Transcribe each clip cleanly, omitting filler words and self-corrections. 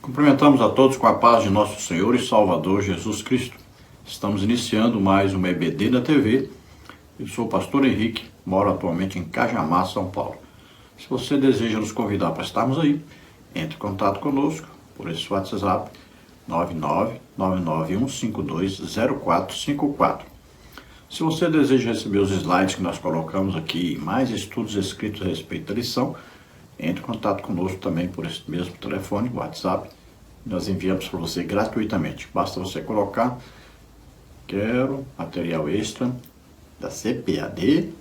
Cumprimentamos a todos com a paz de nosso Senhor e Salvador Jesus Cristo. Estamos iniciando mais uma EBD na TV. Eu sou o pastor Henrique, moro atualmente em Cajamar, São Paulo. Se você deseja nos convidar para estarmos aí, entre em contato conosco por esse WhatsApp 99991520454. Se você deseja receber os slides que nós colocamos aqui, mais estudos escritos a respeito da lição, entre em contato conosco também por esse mesmo telefone, WhatsApp. Nós enviamos para você gratuitamente. Basta você colocar, quero material extra da CPAD,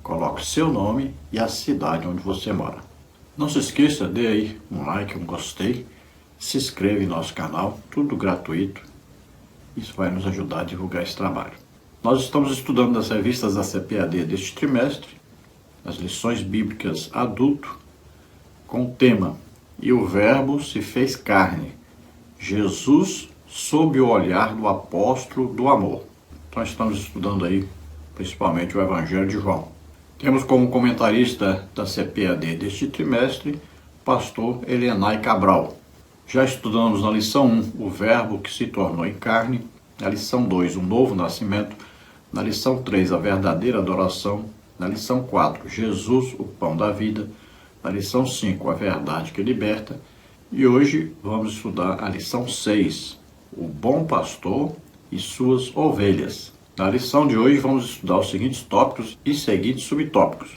coloque seu nome e a cidade onde você mora. Não se esqueça, dê aí um like, um gostei, se inscreva em nosso canal, tudo gratuito. Isso vai nos ajudar a divulgar esse trabalho. Nós estamos estudando as revistas da CPAD deste trimestre, as lições bíblicas adulto, com o tema "E o Verbo se fez carne, Jesus sob o olhar do apóstolo do amor". Então estamos estudando aí principalmente o Evangelho de João. Temos como comentarista da CPAD deste trimestre o pastor Elienay Cabral. Já estudamos na lição 1 o Verbo que se tornou em carne, na lição 2 o novo nascimento, na lição 3 a verdadeira adoração, na lição 4 Jesus, o pão da vida, na lição 5, a verdade que liberta, e hoje vamos estudar a lição 6, o bom pastor e suas ovelhas. Na lição de hoje vamos estudar os seguintes tópicos e seguintes subtópicos.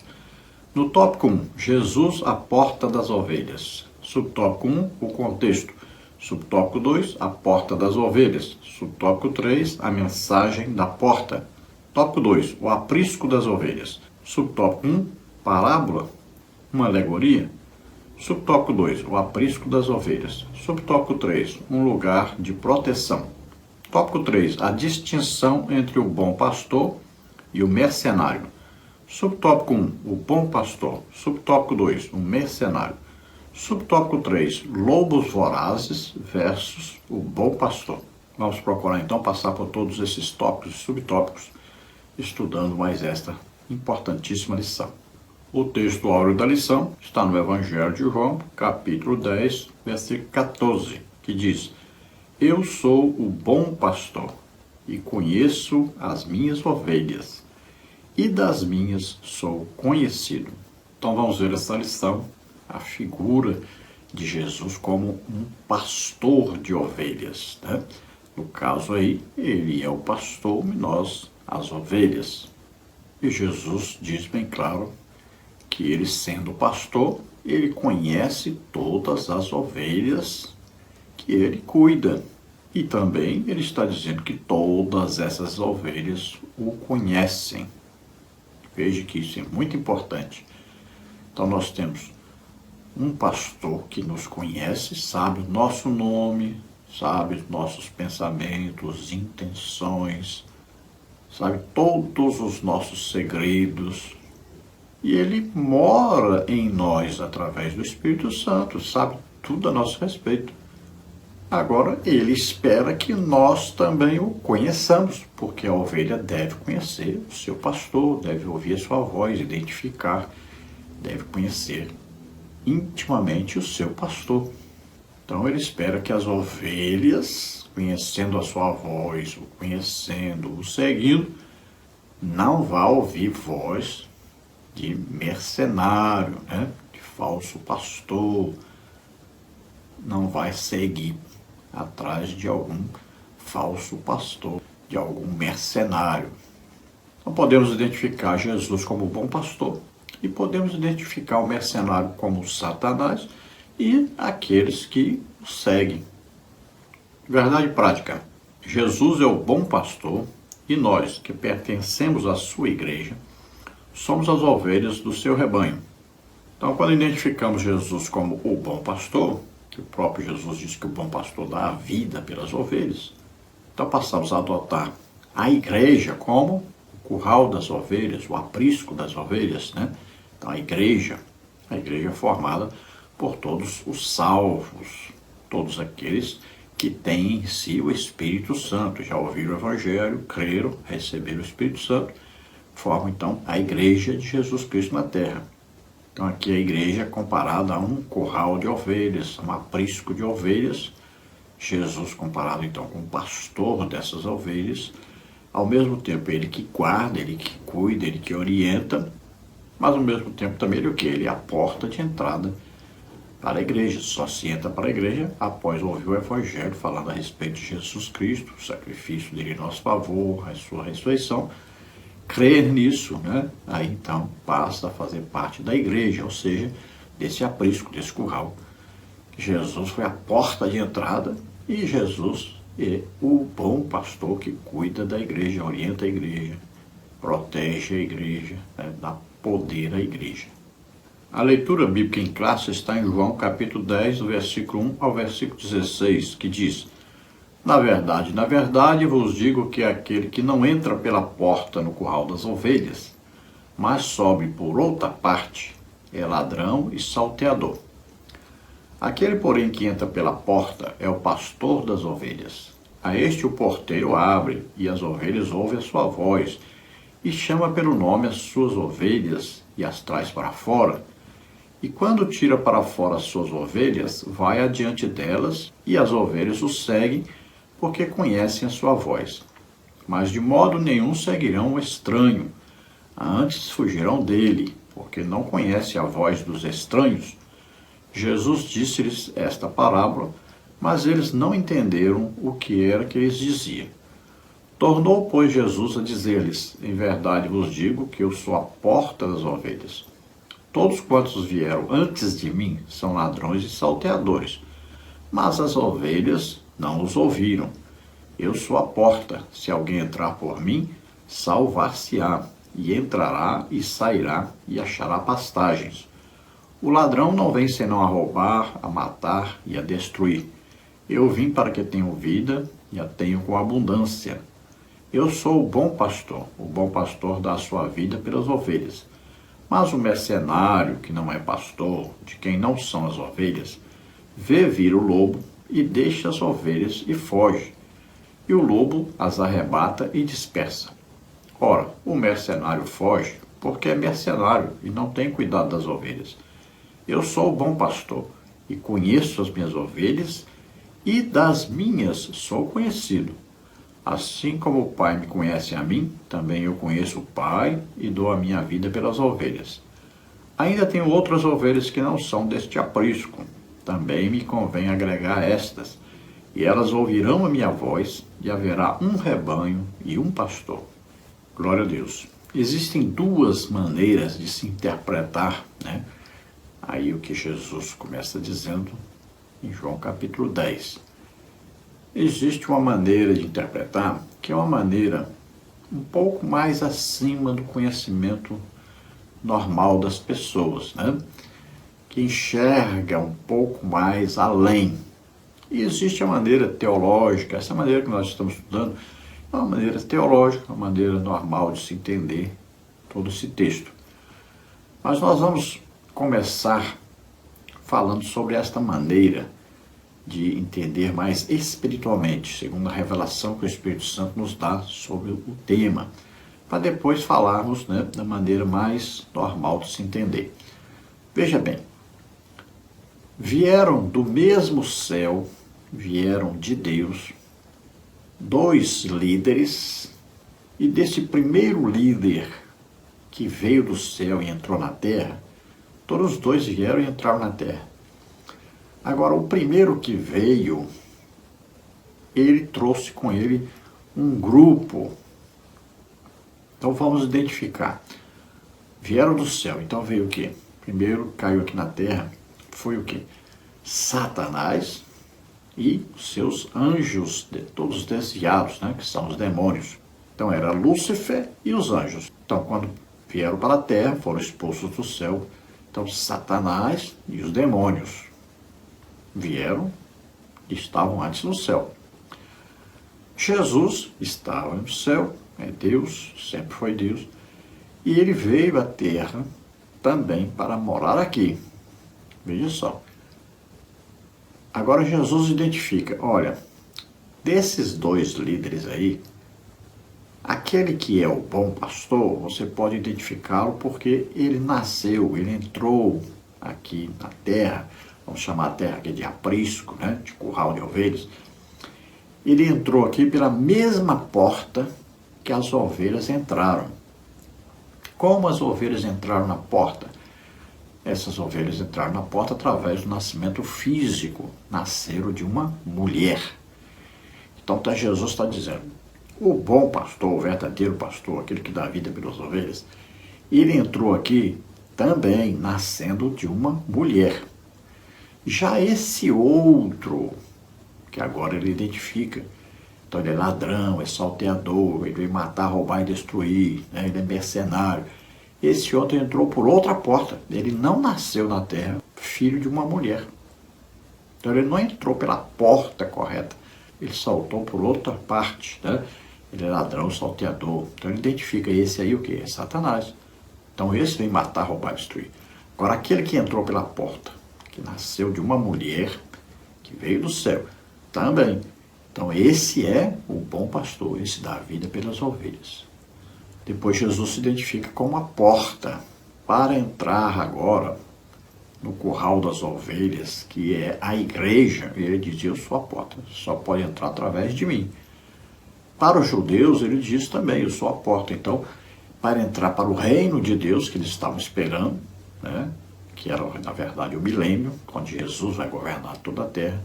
No tópico 1, Jesus, a porta das ovelhas. Subtópico 1, o contexto. Subtópico 2, a porta das ovelhas. Subtópico 3, a mensagem da porta. Tópico 2, o aprisco das ovelhas. Subtópico 1, parábola, uma alegoria. Subtópico 2, o aprisco das ovelhas. Subtópico 3, um lugar de proteção. Tópico 3, a distinção entre o bom pastor e o mercenário. Subtópico 1, o bom pastor. Subtópico 2, o mercenário. Subtópico 3, lobos vorazes versus o bom pastor. Vamos procurar então passar por todos esses tópicos e subtópicos, estudando mais esta importantíssima lição. O texto áureo da lição está no Evangelho de João, capítulo 10, versículo 14, que diz: "Eu sou o bom pastor e conheço as minhas ovelhas, e das minhas sou conhecido". Então vamos ver essa lição, a figura de Jesus como um pastor de ovelhas, né? No caso aí, ele é o pastor e nós as ovelhas. E Jesus diz bem claro que ele, sendo pastor, ele conhece todas as ovelhas que ele cuida. E também ele está dizendo que todas essas ovelhas o conhecem. Veja que isso é muito importante. Então nós temos um pastor que nos conhece, sabe o nosso nome, sabe os nossos pensamentos, intenções, sabe todos os nossos segredos. E ele mora em nós através do Espírito Santo, sabe tudo a nosso respeito. Agora, ele espera que nós também o conheçamos, porque a ovelha deve conhecer o seu pastor, deve ouvir a sua voz, identificar, deve conhecer intimamente o seu pastor. Então, ele espera que as ovelhas, conhecendo a sua voz, o conhecendo, o seguindo, não vá ouvir voz de mercenário, né? De falso pastor, não vai seguir atrás de algum falso pastor, de algum mercenário. Então podemos identificar Jesus como bom pastor e podemos identificar o mercenário como Satanás e aqueles que o seguem. Verdade prática: Jesus é o bom pastor e nós, que pertencemos à sua igreja, somos as ovelhas do seu rebanho. Então, quando identificamos Jesus como o bom pastor, que o próprio Jesus diz que o bom pastor dá a vida pelas ovelhas, então passamos a adotar a igreja como o curral das ovelhas, o aprisco das ovelhas, né? Então, a igreja é formada por todos os salvos, todos aqueles que têm em si o Espírito Santo, já ouviram o Evangelho, creram, receberam o Espírito Santo, formam então a igreja de Jesus Cristo na terra. Então aqui a igreja é comparada a um curral de ovelhas, um aprisco de ovelhas. Jesus comparado então com o pastor dessas ovelhas. Ao mesmo tempo ele que guarda, ele que cuida, ele que orienta, mas ao mesmo tempo também ele o que? Ele é a porta de entrada para a igreja. Só se entra para a igreja após ouvir o evangelho falando a respeito de Jesus Cristo, o sacrifício dele em nosso favor, a sua ressurreição. Crer nisso, né? Aí então passa a fazer parte da igreja, ou seja, desse aprisco, desse curral. Jesus foi a porta de entrada e Jesus é o bom pastor que cuida da igreja, orienta a igreja, protege a igreja, né? Dá poder à igreja. A leitura bíblica em classe está em João capítulo 10, do versículo 1 ao versículo 16, que diz: na verdade vos digo que aquele que não entra pela porta no curral das ovelhas, mas sobe por outra parte, é ladrão e salteador. Aquele, porém, que entra pela porta é o pastor das ovelhas. A este o porteiro abre, e as ovelhas ouvem a sua voz, e chama pelo nome as suas ovelhas, e as traz para fora. E quando tira para fora as suas ovelhas, vai adiante delas, e as ovelhas o seguem, porque conhecem a sua voz. Mas de modo nenhum seguirão o estranho, antes fugirão dele, porque não conhecem a voz dos estranhos. Jesus disse-lhes esta parábola, mas eles não entenderam o que era que lhes dizia. Tornou, pois, Jesus a dizer-lhes: em verdade vos digo que eu sou a porta das ovelhas. Todos quantos vieram antes de mim são ladrões e salteadores, mas as ovelhas não os ouviram. Eu sou a porta. Se alguém entrar por mim, salvar-se-á, e entrará e sairá e achará pastagens. O ladrão não vem senão a roubar, a matar e a destruir. Eu vim para que tenham vida e a tenham com abundância. Eu sou o bom pastor dá a sua vida pelas ovelhas. Mas o mercenário, que não é pastor, de quem não são as ovelhas, vê vir o lobo e deixa as ovelhas e foge. E o lobo as arrebata e dispersa. Ora, o mercenário foge porque é mercenário e não tem cuidado das ovelhas. Eu sou o bom pastor e conheço as minhas ovelhas e das minhas sou conhecido. Assim como o Pai me conhece a mim, também eu conheço o Pai e dou a minha vida pelas ovelhas. Ainda tenho outras ovelhas que não são deste aprisco. Também me convém agregar estas, e elas ouvirão a minha voz, e haverá um rebanho e um pastor. Glória a Deus. Existem duas maneiras de se interpretar, né? Aí o que Jesus começa dizendo em João capítulo 10. Existe uma maneira de interpretar que é uma maneira um pouco mais acima do conhecimento normal das pessoas, né? Que enxerga um pouco mais além. E existe a maneira teológica, essa maneira que nós estamos estudando, é uma maneira teológica, uma maneira normal de se entender todo esse texto. Mas nós vamos começar falando sobre esta maneira de entender mais espiritualmente, segundo a revelação que o Espírito Santo nos dá sobre o tema, para depois falarmos, né, da maneira mais normal de se entender. Veja bem, vieram do mesmo céu, vieram de Deus, dois líderes, e desse primeiro líder que veio do céu e entrou na terra, todos os dois vieram e entraram na terra. Agora, o primeiro que veio, ele trouxe com ele um grupo. Então vamos identificar. Vieram do céu, então veio o quê? Primeiro caiu aqui na terra, foi o quê? Satanás e os seus anjos, todos desviados, né? Que são os demônios. Então era Lúcifer e os anjos. Então quando vieram para a terra, foram expulsos do céu. Então Satanás e os demônios vieram e estavam antes no céu. Jesus estava no céu, é Deus, sempre foi Deus, e ele veio à terra também para morar aqui. Veja só. Agora Jesus identifica, olha, desses dois líderes aí, Aquele que é o bom pastor, você pode identificá-lo porque ele nasceu, ele entrou aqui na terra, vamos chamar a terra aqui de aprisco, né, de curral de ovelhas. Ele entrou aqui pela mesma porta que as ovelhas entraram. Como as ovelhas entraram na porta? Essas ovelhas entraram na porta através do nascimento físico, nasceram de uma mulher. Então Jesus está dizendo, o bom pastor, o verdadeiro pastor, aquele que dá vida pelas ovelhas, ele entrou aqui também nascendo de uma mulher. Já esse outro, que agora ele identifica, então ele é ladrão, é salteador, ele veio matar, roubar e destruir, né? Ele é mercenário. Esse outro entrou por outra porta, ele não nasceu na terra filho de uma mulher. Então ele não entrou pela porta correta, ele saltou por outra parte, né? Ele é ladrão, salteador. Então ele identifica esse aí o quê? É Satanás. Então esse vem matar, roubar e destruir. Agora aquele que entrou pela porta, que nasceu de uma mulher, que veio do céu, também. Então esse é o bom pastor, esse dá a vida pelas ovelhas. Depois Jesus se identifica como a porta para entrar agora no curral das ovelhas, que é a igreja. Ele dizia, eu sou a porta, só pode entrar através de mim. Para os judeus, ele diz também, eu sou a porta. Então, para entrar para o reino de Deus, que eles estavam esperando, né, que era, na verdade, o milênio, quando Jesus vai governar toda a terra,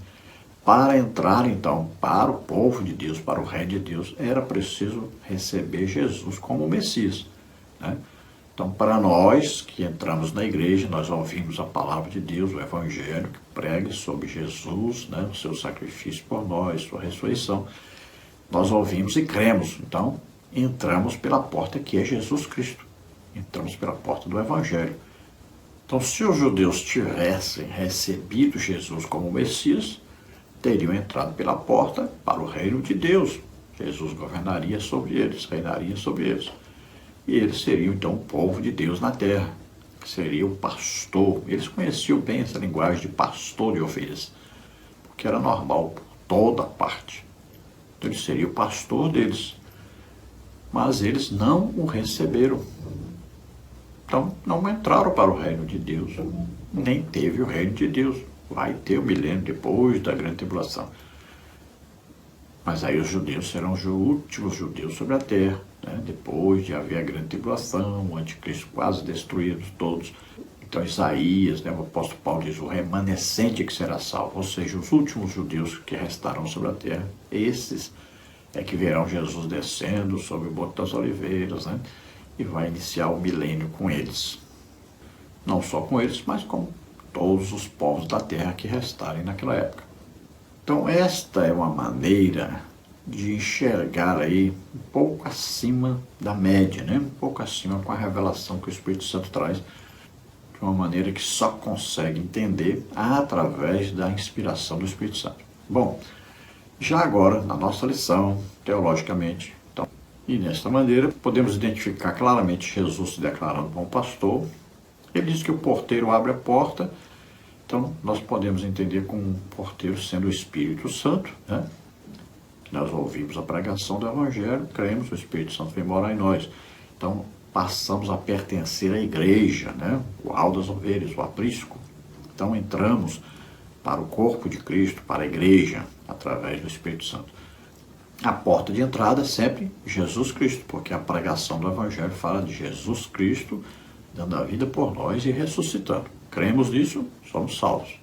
para entrar, então, para o povo de Deus, para o reino de Deus, era preciso receber Jesus como Messias, né? Então, para nós que entramos na igreja, nós ouvimos a palavra de Deus, o Evangelho, que prega sobre Jesus, né, o seu sacrifício por nós, sua ressurreição. Nós ouvimos e cremos, então entramos pela porta que é Jesus Cristo. Entramos pela porta do Evangelho. Então, se os judeus tivessem recebido Jesus como Messias, teriam entrado pela porta para o reino de Deus. Jesus governaria sobre eles, reinaria sobre eles. E eles seriam, então, o povo de Deus na terra, que seria o pastor. Eles conheciam bem essa linguagem de pastor de ovelhas, porque era normal por toda parte. Então, ele seria o pastor deles. Mas eles não o receberam. Então, não entraram para o reino de Deus. Nem teve o reino de Deus. Vai ter o milênio depois da grande tribulação. Mas aí os judeus serão os últimos judeus sobre a terra, né? Depois de haver a grande tribulação, o anticristo quase destruídos todos. Então Isaías, né, o apóstolo Paulo diz, o remanescente que será salvo, ou seja, os últimos judeus que restarão sobre a terra, esses é que verão Jesus descendo sobre o Monte das Oliveiras, né? E vai iniciar o milênio com eles. Não só com eles, mas com todos os povos da terra que restarem naquela época. Então esta é uma maneira de enxergar aí um pouco acima da média, né? Um pouco acima com a revelação que o Espírito Santo traz, de uma maneira que só consegue entender através da inspiração do Espírito Santo. Bom, já agora, na nossa lição, teologicamente, então, e desta maneira, podemos identificar claramente Jesus se declarando bom pastor. Ele diz que o porteiro abre a porta, então nós podemos entender como um porteiro sendo o Espírito Santo, né? Nós ouvimos a pregação do Evangelho, cremos, o Espírito Santo vem morar em nós. Então passamos a pertencer à igreja, né? O hall das ovelhas, o aprisco. Então entramos para o corpo de Cristo, para a igreja, através do Espírito Santo. A porta de entrada é sempre Jesus Cristo, porque a pregação do Evangelho fala de Jesus Cristo dando a vida por nós e ressuscitando. Cremos nisso, somos salvos.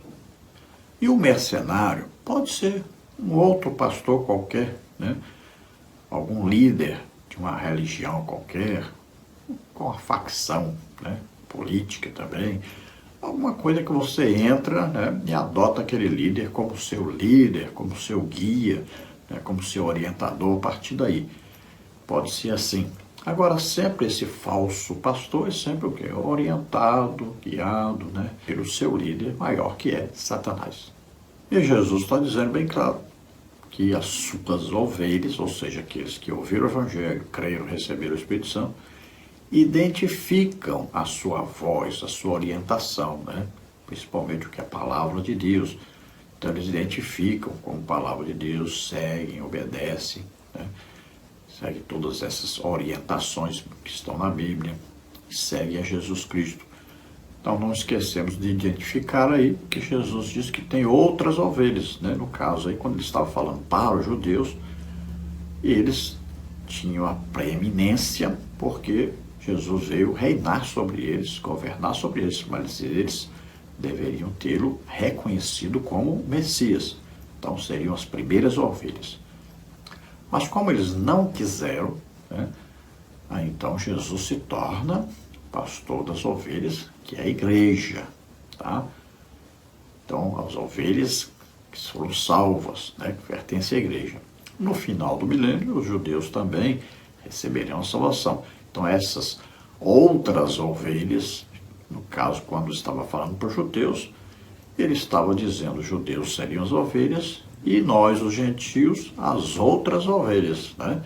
E o mercenário pode ser um outro pastor qualquer, né? Algum líder de uma religião qualquer, com uma facção, né? Política também, alguma coisa que você entra, né? E adota aquele líder, como seu guia, né? Como seu orientador a partir daí. Pode ser assim. Agora, sempre esse falso pastor é sempre o quê? Orientado, guiado, né, pelo seu líder maior, que é Satanás. E Jesus está dizendo bem claro que as suas ovelhas, ou seja, aqueles que ouviram o Evangelho, creram, receberam o Espírito Santo, identificam a sua voz, a sua orientação, né, principalmente o que é a palavra de Deus. Então, eles identificam como palavra de Deus, seguem, obedecem, né, segue todas essas orientações que estão na Bíblia, segue a Jesus Cristo. Então não esquecemos de identificar aí que Jesus diz que tem outras ovelhas, né? No caso aí, quando ele estava falando para os judeus, eles tinham a preeminência porque Jesus veio reinar sobre eles, governar sobre eles, mas eles deveriam tê-lo reconhecido como Messias. Então seriam as primeiras ovelhas. Mas como eles não quiseram, né, aí então Jesus se torna pastor das ovelhas, que é a igreja. Tá? Então as ovelhas que foram salvas, né, que pertencem à igreja. No final do milênio, os judeus também receberão a salvação. Então essas outras ovelhas, no caso quando estava falando para os judeus, ele estava dizendo os judeus seriam as ovelhas e nós, os gentios, as outras ovelhas, né?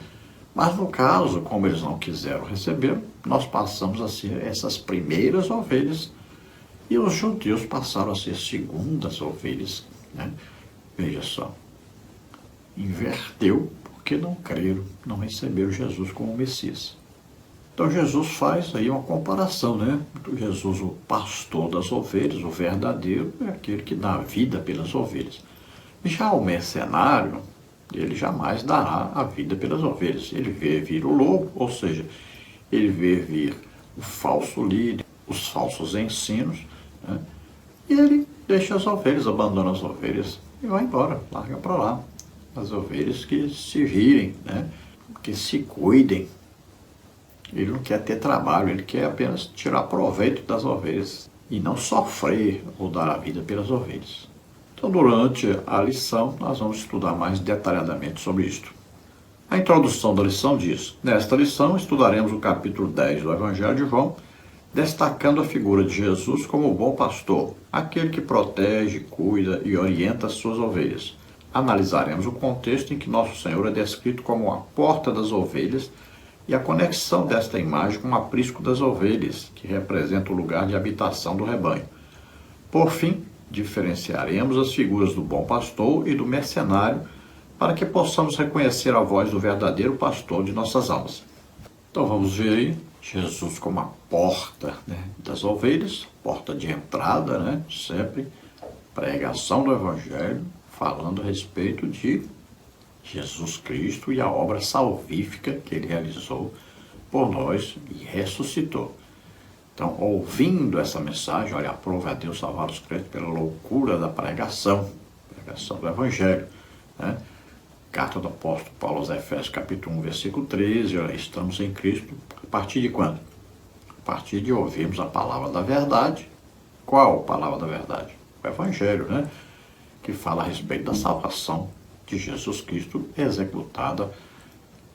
Mas no caso, como eles não quiseram receber, nós passamos a ser essas primeiras ovelhas e os judeus passaram a ser segundas ovelhas, né? Veja só, inverteu porque não creram, não receberam Jesus como Messias. Então Jesus faz aí uma comparação, né? Jesus, o pastor das ovelhas, o verdadeiro, é aquele que dá vida pelas ovelhas. Já o mercenário, ele jamais dará a vida pelas ovelhas. Ele vê vir o lobo, ou seja, ele vê vir o falso líder, os falsos ensinos, né? E ele deixa as ovelhas, abandona as ovelhas e vai embora, larga para lá. As ovelhas que se virem, né? Que se cuidem. Ele não quer ter trabalho, ele quer apenas tirar proveito das ovelhas e não sofrer ou dar a vida pelas ovelhas. Então, durante a lição, nós vamos estudar mais detalhadamente sobre isto. A introdução da lição diz: nesta lição, estudaremos o capítulo 10 do Evangelho de João, destacando a figura de Jesus como o bom pastor, aquele que protege, cuida e orienta as suas ovelhas. Analisaremos o contexto em que Nosso Senhor é descrito como a porta das ovelhas e a conexão desta imagem com o aprisco das ovelhas, que representa o lugar de habitação do rebanho. Por fim, diferenciaremos as figuras do bom pastor e do mercenário para que possamos reconhecer a voz do verdadeiro pastor de nossas almas. Então vamos ver aí Jesus como a porta, né, das ovelhas, porta de entrada, né, sempre pregação do Evangelho, falando a respeito de Jesus Cristo e a obra salvífica que ele realizou por nós e ressuscitou. Então, ouvindo essa mensagem, olha, aprove a Deus salvar os crentes pela loucura da pregação do Evangelho, né? Carta do apóstolo Paulo aos Efésios, capítulo 1, versículo 13, olha, estamos em Cristo, a partir de quando? A partir de ouvirmos a palavra da verdade. Qual a palavra da verdade? O Evangelho, né? Que fala a respeito da salvação de Jesus Cristo executada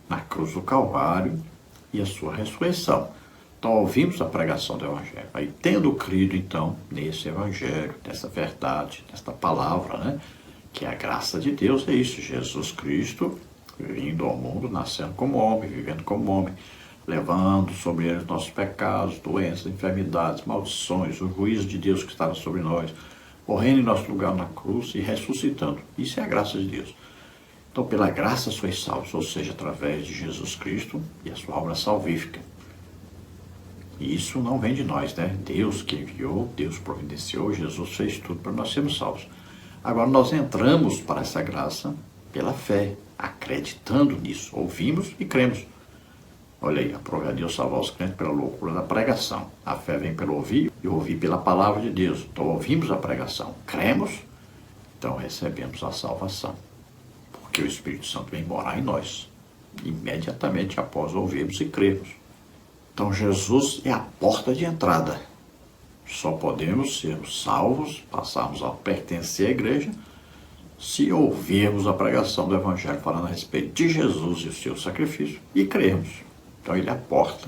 na cruz do Calvário e a sua ressurreição. Então ouvimos a pregação do Evangelho. Aí tendo crido então nesse Evangelho, nessa verdade, nesta palavra, né, que é a graça de Deus, é isso, Jesus Cristo vindo ao mundo, nascendo como homem, vivendo como homem, levando sobre ele os nossos pecados, doenças, enfermidades, maldições, o juízo de Deus que estava sobre nós, morrendo em nosso lugar na cruz e ressuscitando. Isso é a graça de Deus. Então, pela graça sois salvos, ou seja, através de Jesus Cristo e a sua obra salvífica. E isso não vem de nós, né? Deus que enviou, Deus providenciou, Jesus fez tudo para nós sermos salvos. Agora nós entramos para essa graça pela fé, acreditando nisso. Ouvimos e cremos. Olha aí, aprove a Deus salvar os crentes pela loucura da pregação. A fé vem pelo ouvir e ouvir pela palavra de Deus. Então ouvimos a pregação, cremos, então recebemos a salvação. Porque o Espírito Santo vem morar em nós, imediatamente após ouvirmos e crermos. Então Jesus é a porta de entrada. Só podemos ser salvos, passarmos a pertencer à igreja, se ouvirmos a pregação do Evangelho falando a respeito de Jesus e o seu sacrifício e crermos. Então ele é a porta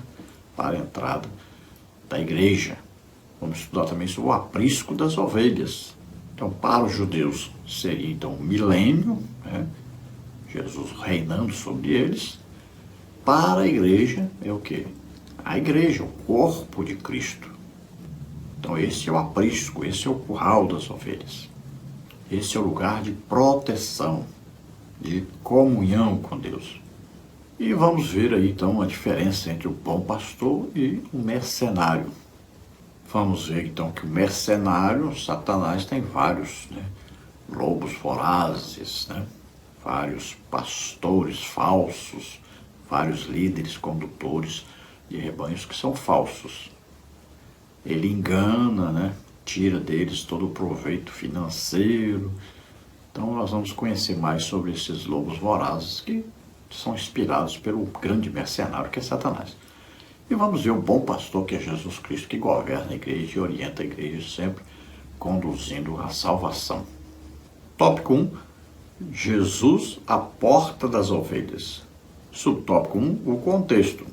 para a entrada da igreja. Vamos estudar também sobre o aprisco das ovelhas. Então para os judeus seria então o milênio, né? Jesus reinando sobre eles. Para a igreja é o quê? A igreja, o corpo de Cristo. Então esse é o aprisco, esse é o curral das ovelhas. Esse é o lugar de proteção, de comunhão com Deus. E vamos ver aí então a diferença entre o bom pastor e o mercenário. Vamos ver então que o mercenário, Satanás, tem vários, lobos vorazes, vários pastores falsos, vários líderes, condutores de rebanhos que são falsos. Ele engana, tira deles todo o proveito financeiro. Então nós vamos conhecer mais sobre esses lobos vorazes que são inspirados pelo grande mercenário que é Satanás. E vamos ver o bom pastor que é Jesus Cristo, que governa a igreja e orienta a igreja sempre, conduzindo a salvação. Tópico 1, Jesus, a porta das ovelhas. Subtópico 1, o contexto.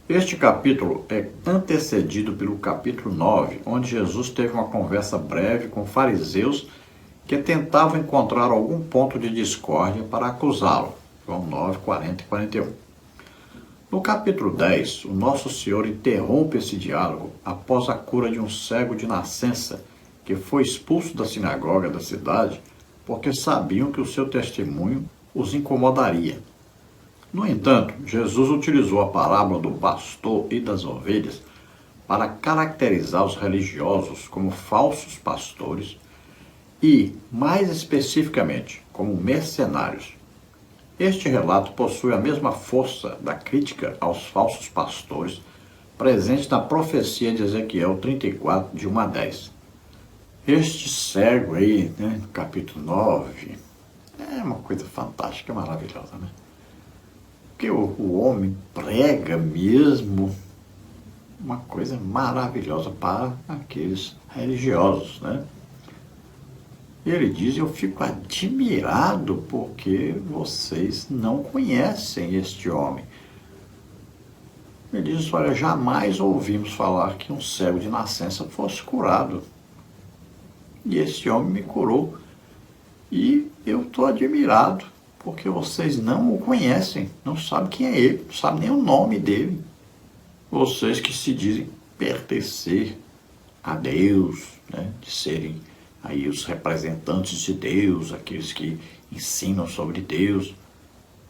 Este capítulo é antecedido pelo capítulo 9, onde Jesus teve uma conversa breve com fariseus que tentavam encontrar algum ponto de discórdia para acusá-lo. João 9, 40 e 41. No capítulo 10, o Nosso Senhor interrompe esse diálogo após a cura de um cego de nascença que foi expulso da sinagoga da cidade porque sabiam que o seu testemunho os incomodaria. No entanto, Jesus utilizou a parábola do pastor e das ovelhas para caracterizar os religiosos como falsos pastores e, mais especificamente, como mercenários. Este relato possui a mesma força da crítica aos falsos pastores presente na profecia de Ezequiel 34, de 1 a 10. Este cego aí, no capítulo 9, é uma coisa fantástica, maravilhosa, Porque o homem prega mesmo uma coisa maravilhosa para aqueles religiosos, E ele diz, eu fico admirado porque vocês não conhecem este homem. Ele diz, olha, jamais ouvimos falar que um cego de nascença fosse curado. E esse homem me curou. E eu estou admirado porque vocês não o conhecem, não sabem quem é ele, não sabem nem o nome dele. Vocês que se dizem pertencer a Deus, de serem aí os representantes de Deus, aqueles que ensinam sobre Deus,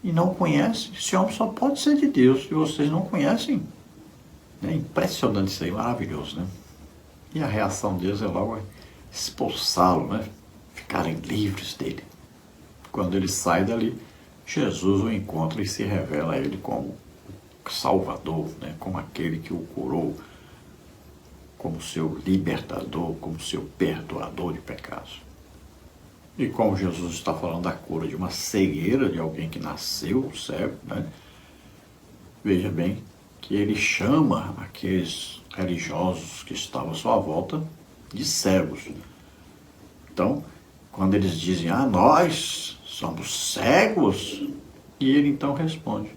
e não conhecem. Esse homem só pode ser de Deus, e vocês não conhecem. É impressionante isso aí, maravilhoso, E a reação deles é logo expulsá-lo, ficarem livres dele. Quando ele sai dali, Jesus o encontra e se revela a ele como Salvador, como aquele que o curou, como seu libertador, como seu perdoador de pecados. E como Jesus está falando da cura de uma cegueira, de alguém que nasceu cego, veja bem que ele chama aqueles religiosos que estavam à sua volta de cegos. Então, quando eles dizem, nós somos cegos, e ele então responde,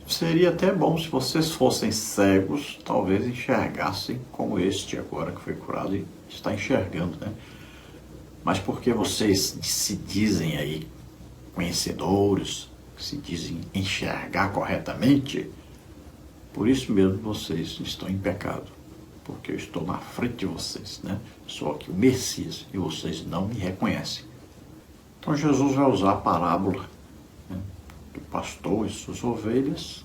seria até bom se vocês fossem cegos, talvez enxergassem como este agora que foi curado e está enxergando, Mas porque vocês se dizem aí conhecedores, se dizem enxergar corretamente, por isso mesmo vocês estão em pecado, porque eu estou na frente de vocês, Sou aqui o Messias e vocês não me reconhecem. Então Jesus vai usar a parábola do pastor e suas ovelhas,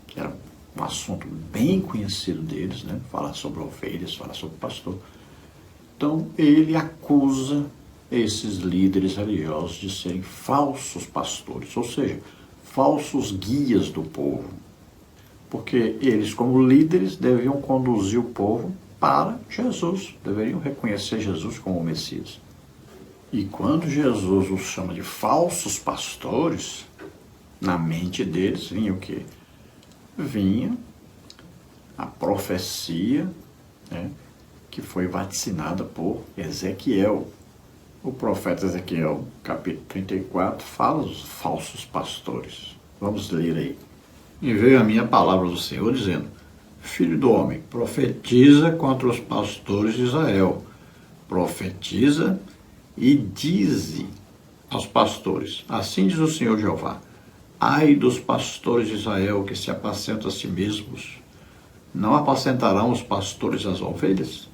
que era um assunto bem conhecido deles, Falar sobre ovelhas, falar sobre pastor. Então ele acusa esses líderes religiosos de serem falsos pastores, ou seja, falsos guias do povo. Porque eles, como líderes, deviam conduzir o povo para Jesus, deveriam reconhecer Jesus como o Messias. E quando Jesus os chama de falsos pastores, na mente deles vinha o quê? Vinha a profecia, que foi vaticinada por Ezequiel. O profeta Ezequiel, capítulo 34, fala dos falsos pastores. Vamos ler aí. E veio a minha palavra do Senhor dizendo, filho do homem, profetiza contra os pastores de Israel. Profetiza e dize aos pastores, assim diz o Senhor Jeová, ai dos pastores de Israel que se apacentam a si mesmos. Não apacentarão os pastores as ovelhas?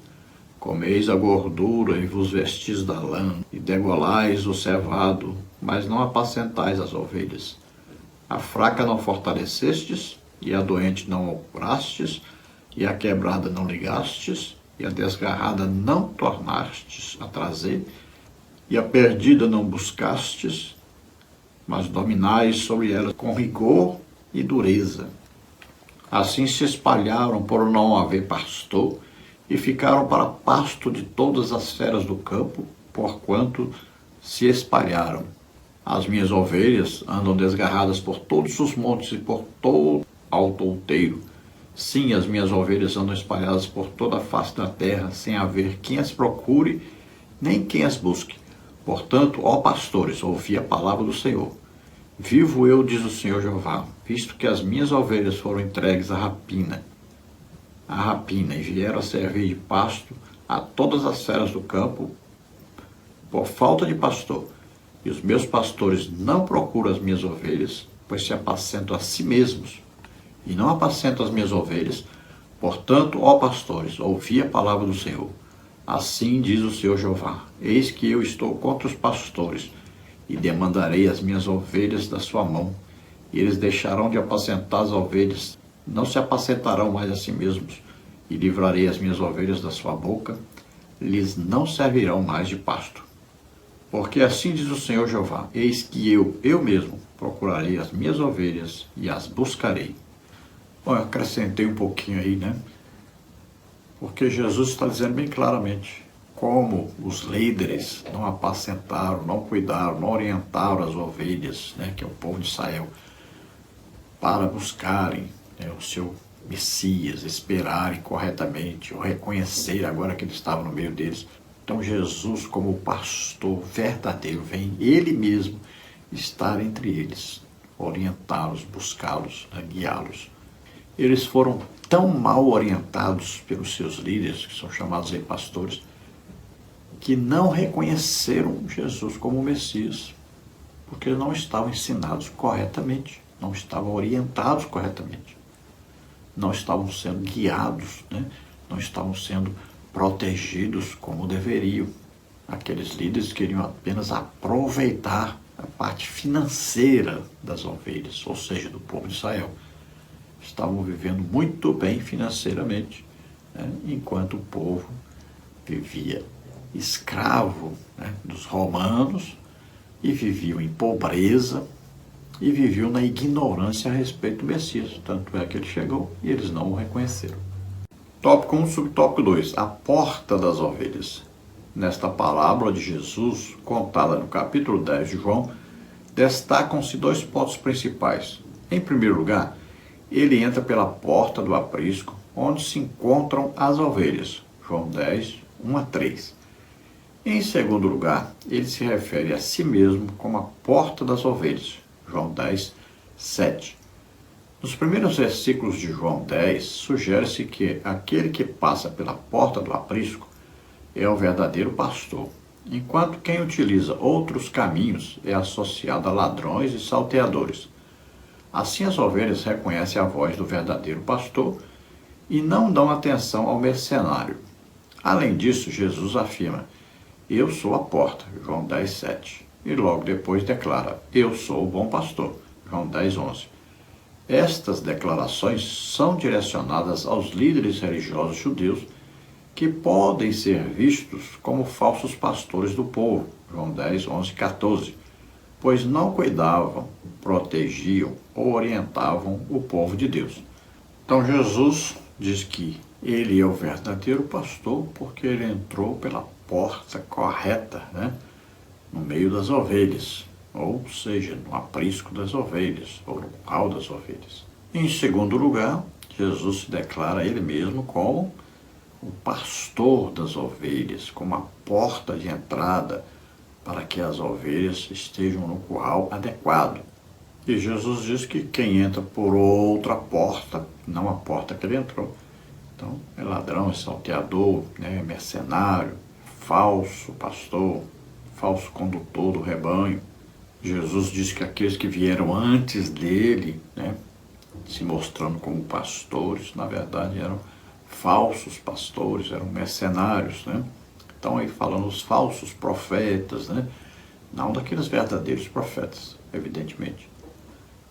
Comeis a gordura e vos vestis da lã, e degolais o cevado, mas não apacentais as ovelhas. A fraca não fortalecestes, e a doente não curastes, e a quebrada não ligastes, e a desgarrada não tornastes a trazer, e a perdida não buscastes, mas dominais sobre ela com rigor e dureza. Assim se espalharam por não haver pastor, e ficaram para pasto de todas as feras do campo, porquanto se espalharam. As minhas ovelhas andam desgarradas por todos os montes e por todo alto outeiro. Sim, as minhas ovelhas andam espalhadas por toda a face da terra, sem haver quem as procure, nem quem as busque. Portanto, ó pastores, ouvi a palavra do Senhor. Vivo eu, diz o Senhor Jeová, visto que as minhas ovelhas foram entregues à rapina, e vieram a servir de pasto a todas as feras do campo, por falta de pastor. E os meus pastores não procuram as minhas ovelhas, pois se apacentam a si mesmos, e não apacentam as minhas ovelhas. Portanto, ó pastores, ouvi a palavra do Senhor. Assim diz o Senhor Jeová, eis que eu estou contra os pastores, e demandarei as minhas ovelhas da sua mão, e eles deixarão de apacentar as ovelhas, não se apacentarão mais a si mesmos, e livrarei as minhas ovelhas da sua boca, lhes não servirão mais de pasto. Porque assim diz o Senhor Jeová, eis que eu mesmo, procurarei as minhas ovelhas e as buscarei. Bom, eu acrescentei um pouquinho aí, né? Porque Jesus está dizendo bem claramente como os líderes não apacentaram, não cuidaram, não orientaram as ovelhas, né, que é o povo de Israel, para buscarem, né, o seu Messias, esperarem corretamente, ou reconhecer agora que ele estava no meio deles. Então Jesus, como o pastor verdadeiro, vem ele mesmo estar entre eles, orientá-los, buscá-los, né, guiá-los. Eles foram tão mal orientados pelos seus líderes, que são chamados aí pastores, que não reconheceram Jesus como o Messias, porque não estavam ensinados corretamente, não estavam orientados corretamente, não estavam sendo guiados, né? Não estavam sendo protegidos como deveriam. Aqueles líderes queriam apenas aproveitar a parte financeira das ovelhas, ou seja, do povo de Israel. Estavam vivendo muito bem financeiramente, né? Enquanto o povo vivia escravo, né, dos romanos, e viviam em pobreza, e viviam na ignorância a respeito do Messias. Tanto é que ele chegou e eles não o reconheceram. Tópico 1, subtópico 2, a porta das ovelhas. Nesta parábola de Jesus, contada no capítulo 10 de João, destacam-se dois pontos principais. Em primeiro lugar, ele entra pela porta do aprisco, onde se encontram as ovelhas. João 10, 1 a 3. Em segundo lugar, ele se refere a si mesmo como a porta das ovelhas. João 10, 7. Nos primeiros versículos de João 10, sugere-se que aquele que passa pela porta do aprisco é o verdadeiro pastor, enquanto quem utiliza outros caminhos é associado a ladrões e salteadores. Assim, as ovelhas reconhecem a voz do verdadeiro pastor e não dão atenção ao mercenário. Além disso, Jesus afirma: eu sou a porta, João 10, 7. E logo depois declara: eu sou o bom pastor, João 10, 11. Estas declarações são direcionadas aos líderes religiosos judeus que podem ser vistos como falsos pastores do povo, João 10, 11, 14, pois não cuidavam, protegiam ou orientavam o povo de Deus. Então Jesus diz que ele é o verdadeiro pastor porque ele entrou pela porta correta, né? No meio das ovelhas, ou seja, no aprisco das ovelhas, ou no curral das ovelhas. Em segundo lugar, Jesus se declara ele mesmo como o pastor das ovelhas, como a porta de entrada para que as ovelhas estejam no curral adequado. E Jesus diz que quem entra por outra porta, não a porta que ele entrou, então é ladrão, é salteador, né, é mercenário, falso pastor, falso condutor do rebanho. Jesus diz que aqueles que vieram antes dele, né, se mostrando como pastores, na verdade eram falsos pastores, eram mercenários, né? Então aí falando os falsos profetas, né? Não daqueles verdadeiros profetas, evidentemente.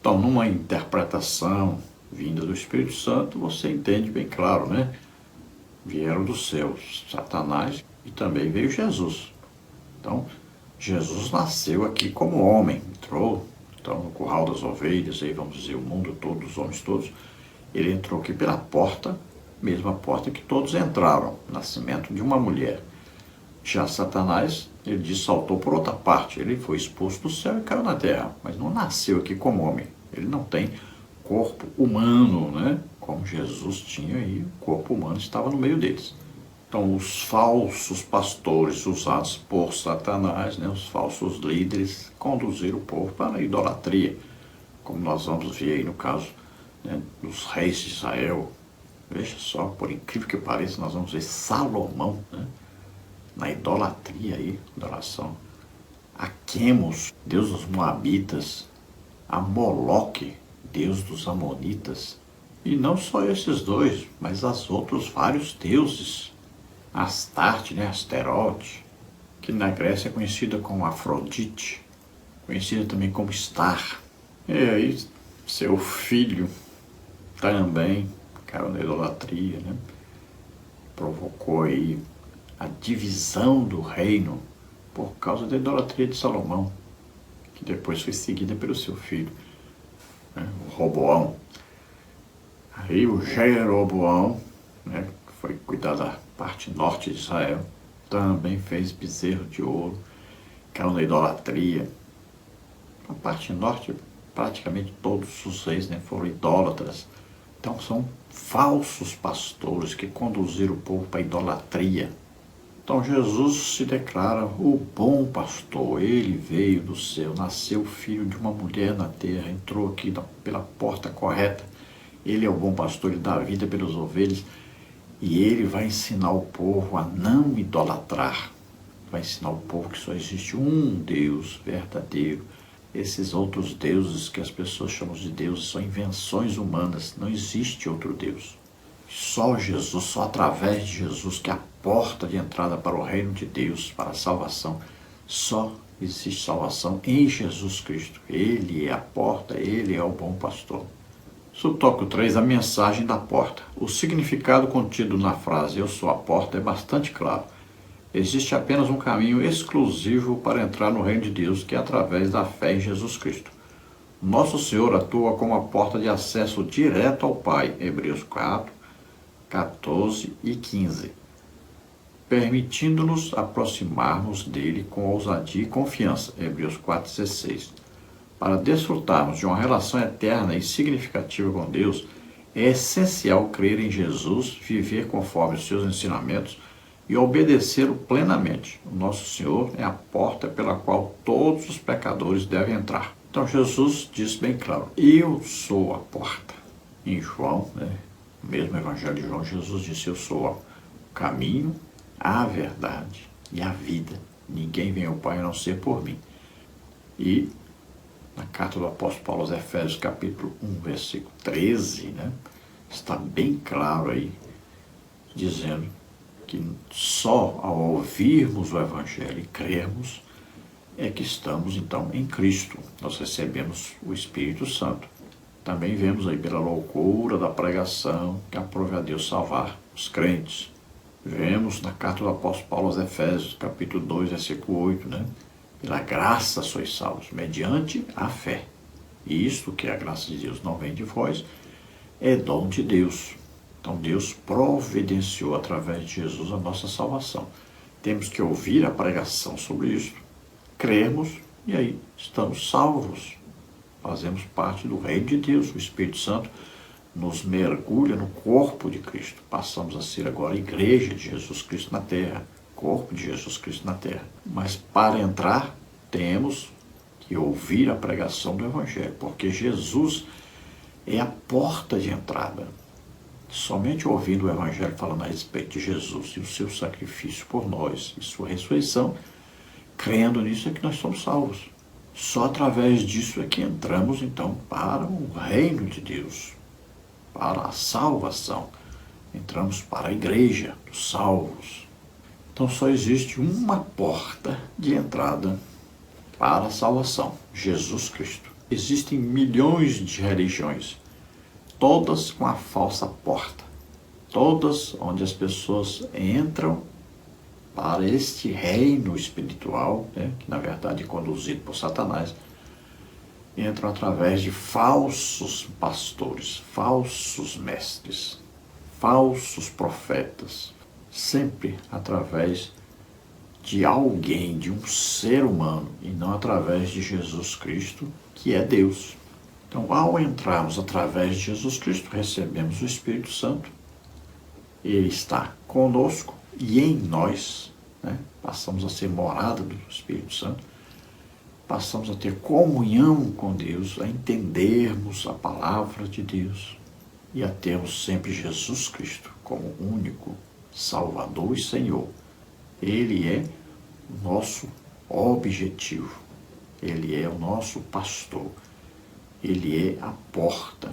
Então, numa interpretação vinda do Espírito Santo, você entende bem claro, né? Vieram dos céus Satanás e também veio Jesus. Então, Jesus nasceu aqui como homem, entrou então, no curral das ovelhas, aí vamos dizer, o mundo todo, os homens todos. Ele entrou aqui pela porta, mesma porta que todos entraram, nascimento de uma mulher. Já Satanás, ele diz, saltou por outra parte, ele foi expulso do céu e caiu na terra, mas não nasceu aqui como homem. Ele não tem corpo humano, né? Como Jesus tinha e o corpo humano estava no meio deles. Então, os falsos pastores usados por Satanás, né, os falsos líderes, conduziram o povo para a idolatria, como nós vamos ver aí no caso, né, dos reis de Israel. Veja só, por incrível que pareça, nós vamos ver Salomão, né, na idolatria aí, adoração a Quemos, deus dos Moabitas, a Moloque, deus dos Amonitas, e não só esses dois, mas os outros vários deuses. Astarte, né, Asterote, que na Grécia é conhecida como Afrodite, conhecida também como Star. E aí seu filho também caiu na idolatria, né? Provocou aí a divisão do reino por causa da idolatria de Salomão, que depois foi seguida pelo seu filho, né, o Roboão. Aí o Jeroboão, né, que foi cuidar da parte norte de Israel, também fez bezerro de ouro, caiu na idolatria. A parte norte, praticamente todos os reis, né, foram idólatras. Então são falsos pastores que conduziram o povo para a idolatria. Então Jesus se declara o bom pastor. Ele veio do céu, nasceu filho de uma mulher na terra, entrou aqui pela porta correta. Ele é o bom pastor, ele dá a vida pelas ovelhas. E ele vai ensinar o povo a não idolatrar. Vai ensinar o povo que só existe um Deus verdadeiro. Esses outros deuses que as pessoas chamam de deuses são invenções humanas. Não existe outro Deus. Só Jesus, só através de Jesus, que é a porta de entrada para o reino de Deus, para a salvação. Só existe salvação em Jesus Cristo. Ele é a porta, ele é o bom pastor. Subtópico 3, a mensagem da porta. O significado contido na frase "eu sou a porta" é bastante claro. Existe apenas um caminho exclusivo para entrar no reino de Deus, que é através da fé em Jesus Cristo. Nosso Senhor atua como a porta de acesso direto ao Pai, Hebreus 4, 14 e 15, permitindo-nos aproximar-nos dele com ousadia e confiança, Hebreus 4, 16. Para desfrutarmos de uma relação eterna e significativa com Deus, é essencial crer em Jesus, viver conforme os seus ensinamentos e obedecê-lo plenamente. O nosso Senhor é a porta pela qual todos os pecadores devem entrar. Então Jesus diz bem claro, eu sou a porta. Em João, né, no mesmo Evangelho de João, Jesus disse, eu sou o caminho, a verdade e a vida. Ninguém vem ao Pai a não ser por mim. E na carta do apóstolo Paulo aos Efésios, capítulo 1, versículo 13, né, está bem claro aí, dizendo que só ao ouvirmos o Evangelho e crermos, é que estamos, então, em Cristo. Nós recebemos o Espírito Santo. Também vemos aí pela loucura da pregação que aprove a Deus salvar os crentes. Vemos na carta do apóstolo Paulo aos Efésios, capítulo 2, versículo 8, né? Pela graça sois salvos, mediante a fé. E isto, que é a graça de Deus não vem de vós, é dom de Deus. Então Deus providenciou através de Jesus a nossa salvação. Temos que ouvir a pregação sobre isso, cremos e aí estamos salvos. Fazemos parte do reino de Deus. O Espírito Santo nos mergulha no corpo de Cristo. Passamos a ser agora a igreja de Jesus Cristo na terra. Corpo de Jesus Cristo na terra. Mas para entrar, temos que ouvir a pregação do Evangelho, porque Jesus é a porta de entrada. Somente ouvindo o Evangelho falando a respeito de Jesus e o seu sacrifício por nós e sua ressurreição, crendo nisso é que nós somos salvos. Só através disso é que entramos, então, para o reino de Deus, para a salvação. Entramos para a igreja dos salvos. Então só existe uma porta de entrada para a salvação, Jesus Cristo. Existem milhões de religiões, todas com a falsa porta, todas onde as pessoas entram para este reino espiritual, né, que na verdade é conduzido por Satanás, entram através de falsos pastores, falsos mestres, falsos profetas, sempre através de alguém, de um ser humano, e não através de Jesus Cristo, que é Deus. Então, ao entrarmos através de Jesus Cristo, recebemos o Espírito Santo, ele está conosco e em nós, né? Passamos a ser morada do Espírito Santo, passamos a ter comunhão com Deus, a entendermos a palavra de Deus e a termos sempre Jesus Cristo como único Salvador e Senhor. Ele é o nosso objetivo, ele é o nosso pastor, ele é a porta,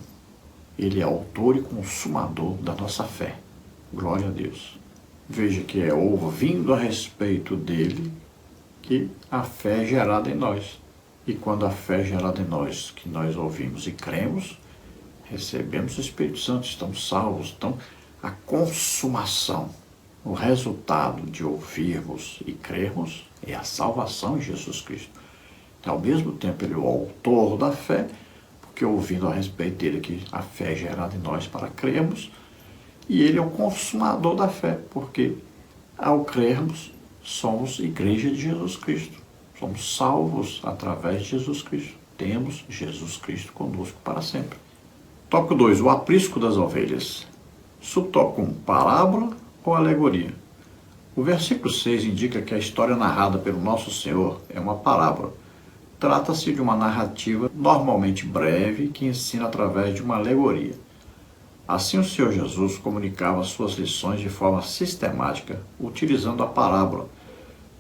ele é autor e consumador da nossa fé. Glória a Deus. Veja que é ouvindo a respeito dele que a fé é gerada em nós. E quando a fé é gerada em nós, que nós ouvimos e cremos, recebemos o Espírito Santo, estamos salvos. Então, a consumação, o resultado de ouvirmos e crermos é a salvação em Jesus Cristo. Então, ao mesmo tempo, ele é o autor da fé, porque ouvindo a respeito dele que a fé é gerada em nós para crermos, e ele é o consumador da fé, porque ao crermos, somos igreja de Jesus Cristo. Somos salvos através de Jesus Cristo. Temos Jesus Cristo conosco para sempre. Tópico 2. O aprisco das ovelhas. Subtópico 1. Parábola ou alegoria? O versículo 6 indica que a história narrada pelo Nosso Senhor é uma parábola. Trata-se de uma narrativa normalmente breve que ensina através de uma alegoria. Assim, o Senhor Jesus comunicava suas lições de forma sistemática, utilizando a parábola.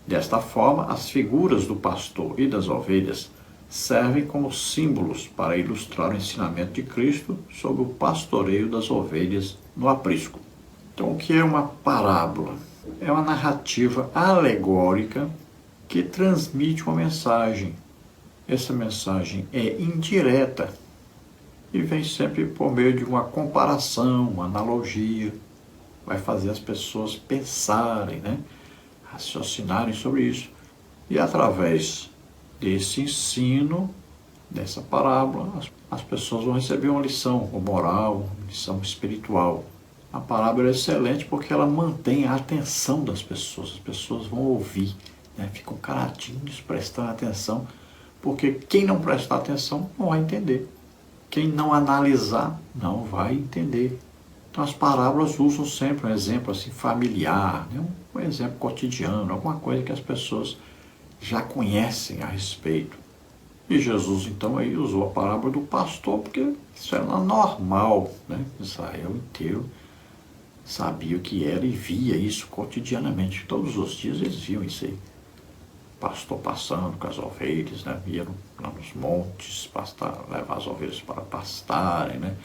Desta forma, as figuras do pastor e das ovelhas servem como símbolos para ilustrar o ensinamento de Cristo sobre o pastoreio das ovelhas no aprisco. Então, o que é uma parábola? É uma narrativa alegórica que transmite uma mensagem. Essa mensagem é indireta e vem sempre por meio de uma comparação, uma analogia. Vai fazer as pessoas pensarem, né? Raciocinarem sobre isso. E através desse ensino, dessa parábola, as pessoas vão receber uma lição moral, uma lição espiritual. A parábola é excelente porque ela mantém a atenção das pessoas. As pessoas vão ouvir, né? Ficam caladinhos, prestando atenção, porque quem não prestar atenção não vai entender. Quem não analisar não vai entender. Então as parábolas usam sempre um exemplo assim familiar, né? Um exemplo cotidiano, alguma coisa que as pessoas já conhecem a respeito. E Jesus então aí usou a parábola do pastor, porque isso era normal, né? Israel inteiro sabia o que era e via isso cotidianamente. Todos os dias eles viam isso aí. Pastor passando com as ovelhas, né? Iam lá nos montes, levar as ovelhas para pastarem, né?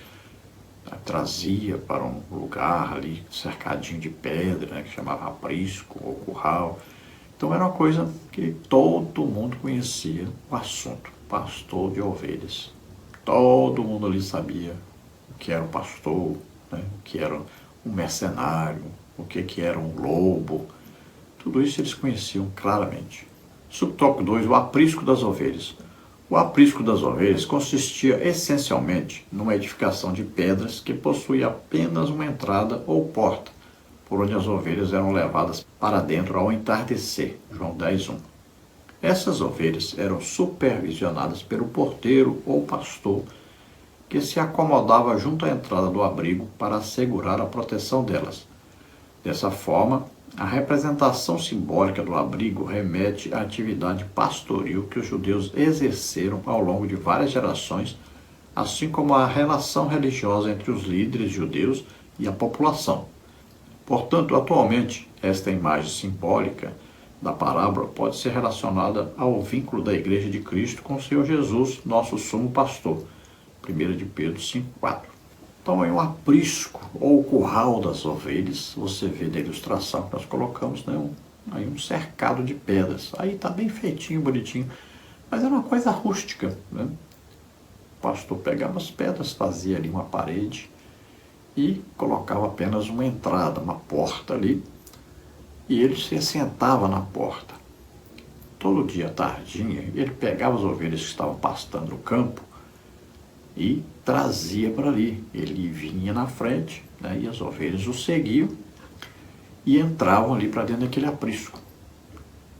Trazia para um lugar ali, cercadinho de pedra, né? Que chamava aprisco ou curral. Então era uma coisa que todo mundo conhecia o assunto, pastor de ovelhas. Todo mundo ali sabia o que era um pastor, né? O que era um mercenário, o que era um lobo. Tudo isso eles conheciam claramente. Subtópico 2, o aprisco das ovelhas. O aprisco das ovelhas consistia essencialmente numa edificação de pedras que possuía apenas uma entrada ou porta, por onde as ovelhas eram levadas para dentro ao entardecer. João 10:1. Essas ovelhas eram supervisionadas pelo porteiro ou pastor, que se acomodava junto à entrada do abrigo para assegurar a proteção delas. Dessa forma, a representação simbólica do abrigo remete à atividade pastoril que os judeus exerceram ao longo de várias gerações, assim como à relação religiosa entre os líderes judeus e a população. Portanto, atualmente, esta imagem simbólica da parábola pode ser relacionada ao vínculo da Igreja de Cristo com o Senhor Jesus, nosso sumo pastor. 1 de Pedro 5:4. Então, em um aprisco ou curral das ovelhas, você vê na ilustração que nós colocamos, né, aí um cercado de pedras. Aí está bem feitinho, bonitinho, mas é uma coisa rústica, né? O pastor pegava as pedras, fazia ali uma parede e colocava apenas uma entrada, uma porta ali, e ele se sentava na porta. Todo dia, tardinha, ele pegava as ovelhas que estavam pastando no campo e trazia para ali. Ele vinha na frente, né, e as ovelhas o seguiam e entravam ali para dentro daquele aprisco.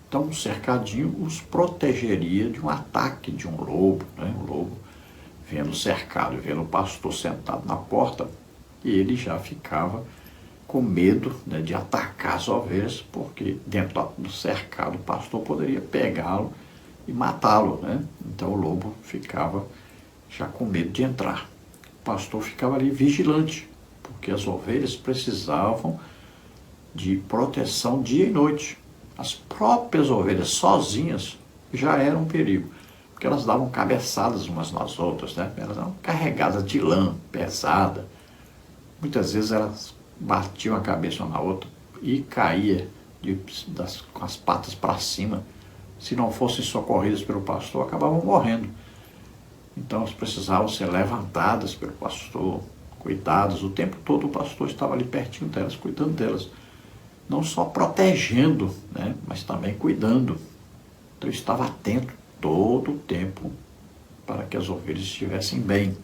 Então, um cercadinho os protegeria de um ataque de um lobo, né? O lobo, vendo cercado, vendo o pastor sentado na porta, ele já ficava com medo, né, de atacar as ovelhas, porque dentro do cercado o pastor poderia pegá-lo e matá-lo, né? Então o lobo ficava já com medo de entrar. O pastor ficava ali vigilante, porque as ovelhas precisavam de proteção dia e noite. As próprias ovelhas sozinhas já eram um perigo, porque elas davam cabeçadas umas nas outras, né? Elas eram carregadas de lã pesada. Muitas vezes elas batiam a cabeça uma na outra e caía com as patas para cima. Se não fossem socorridas pelo pastor, acabavam morrendo. Então elas precisavam ser levantadas pelo pastor, cuidadas. O tempo todo o pastor estava ali pertinho delas, cuidando delas. Não só protegendo, né, mas também cuidando. Então ele estava atento todo o tempo para que as ovelhas estivessem bem.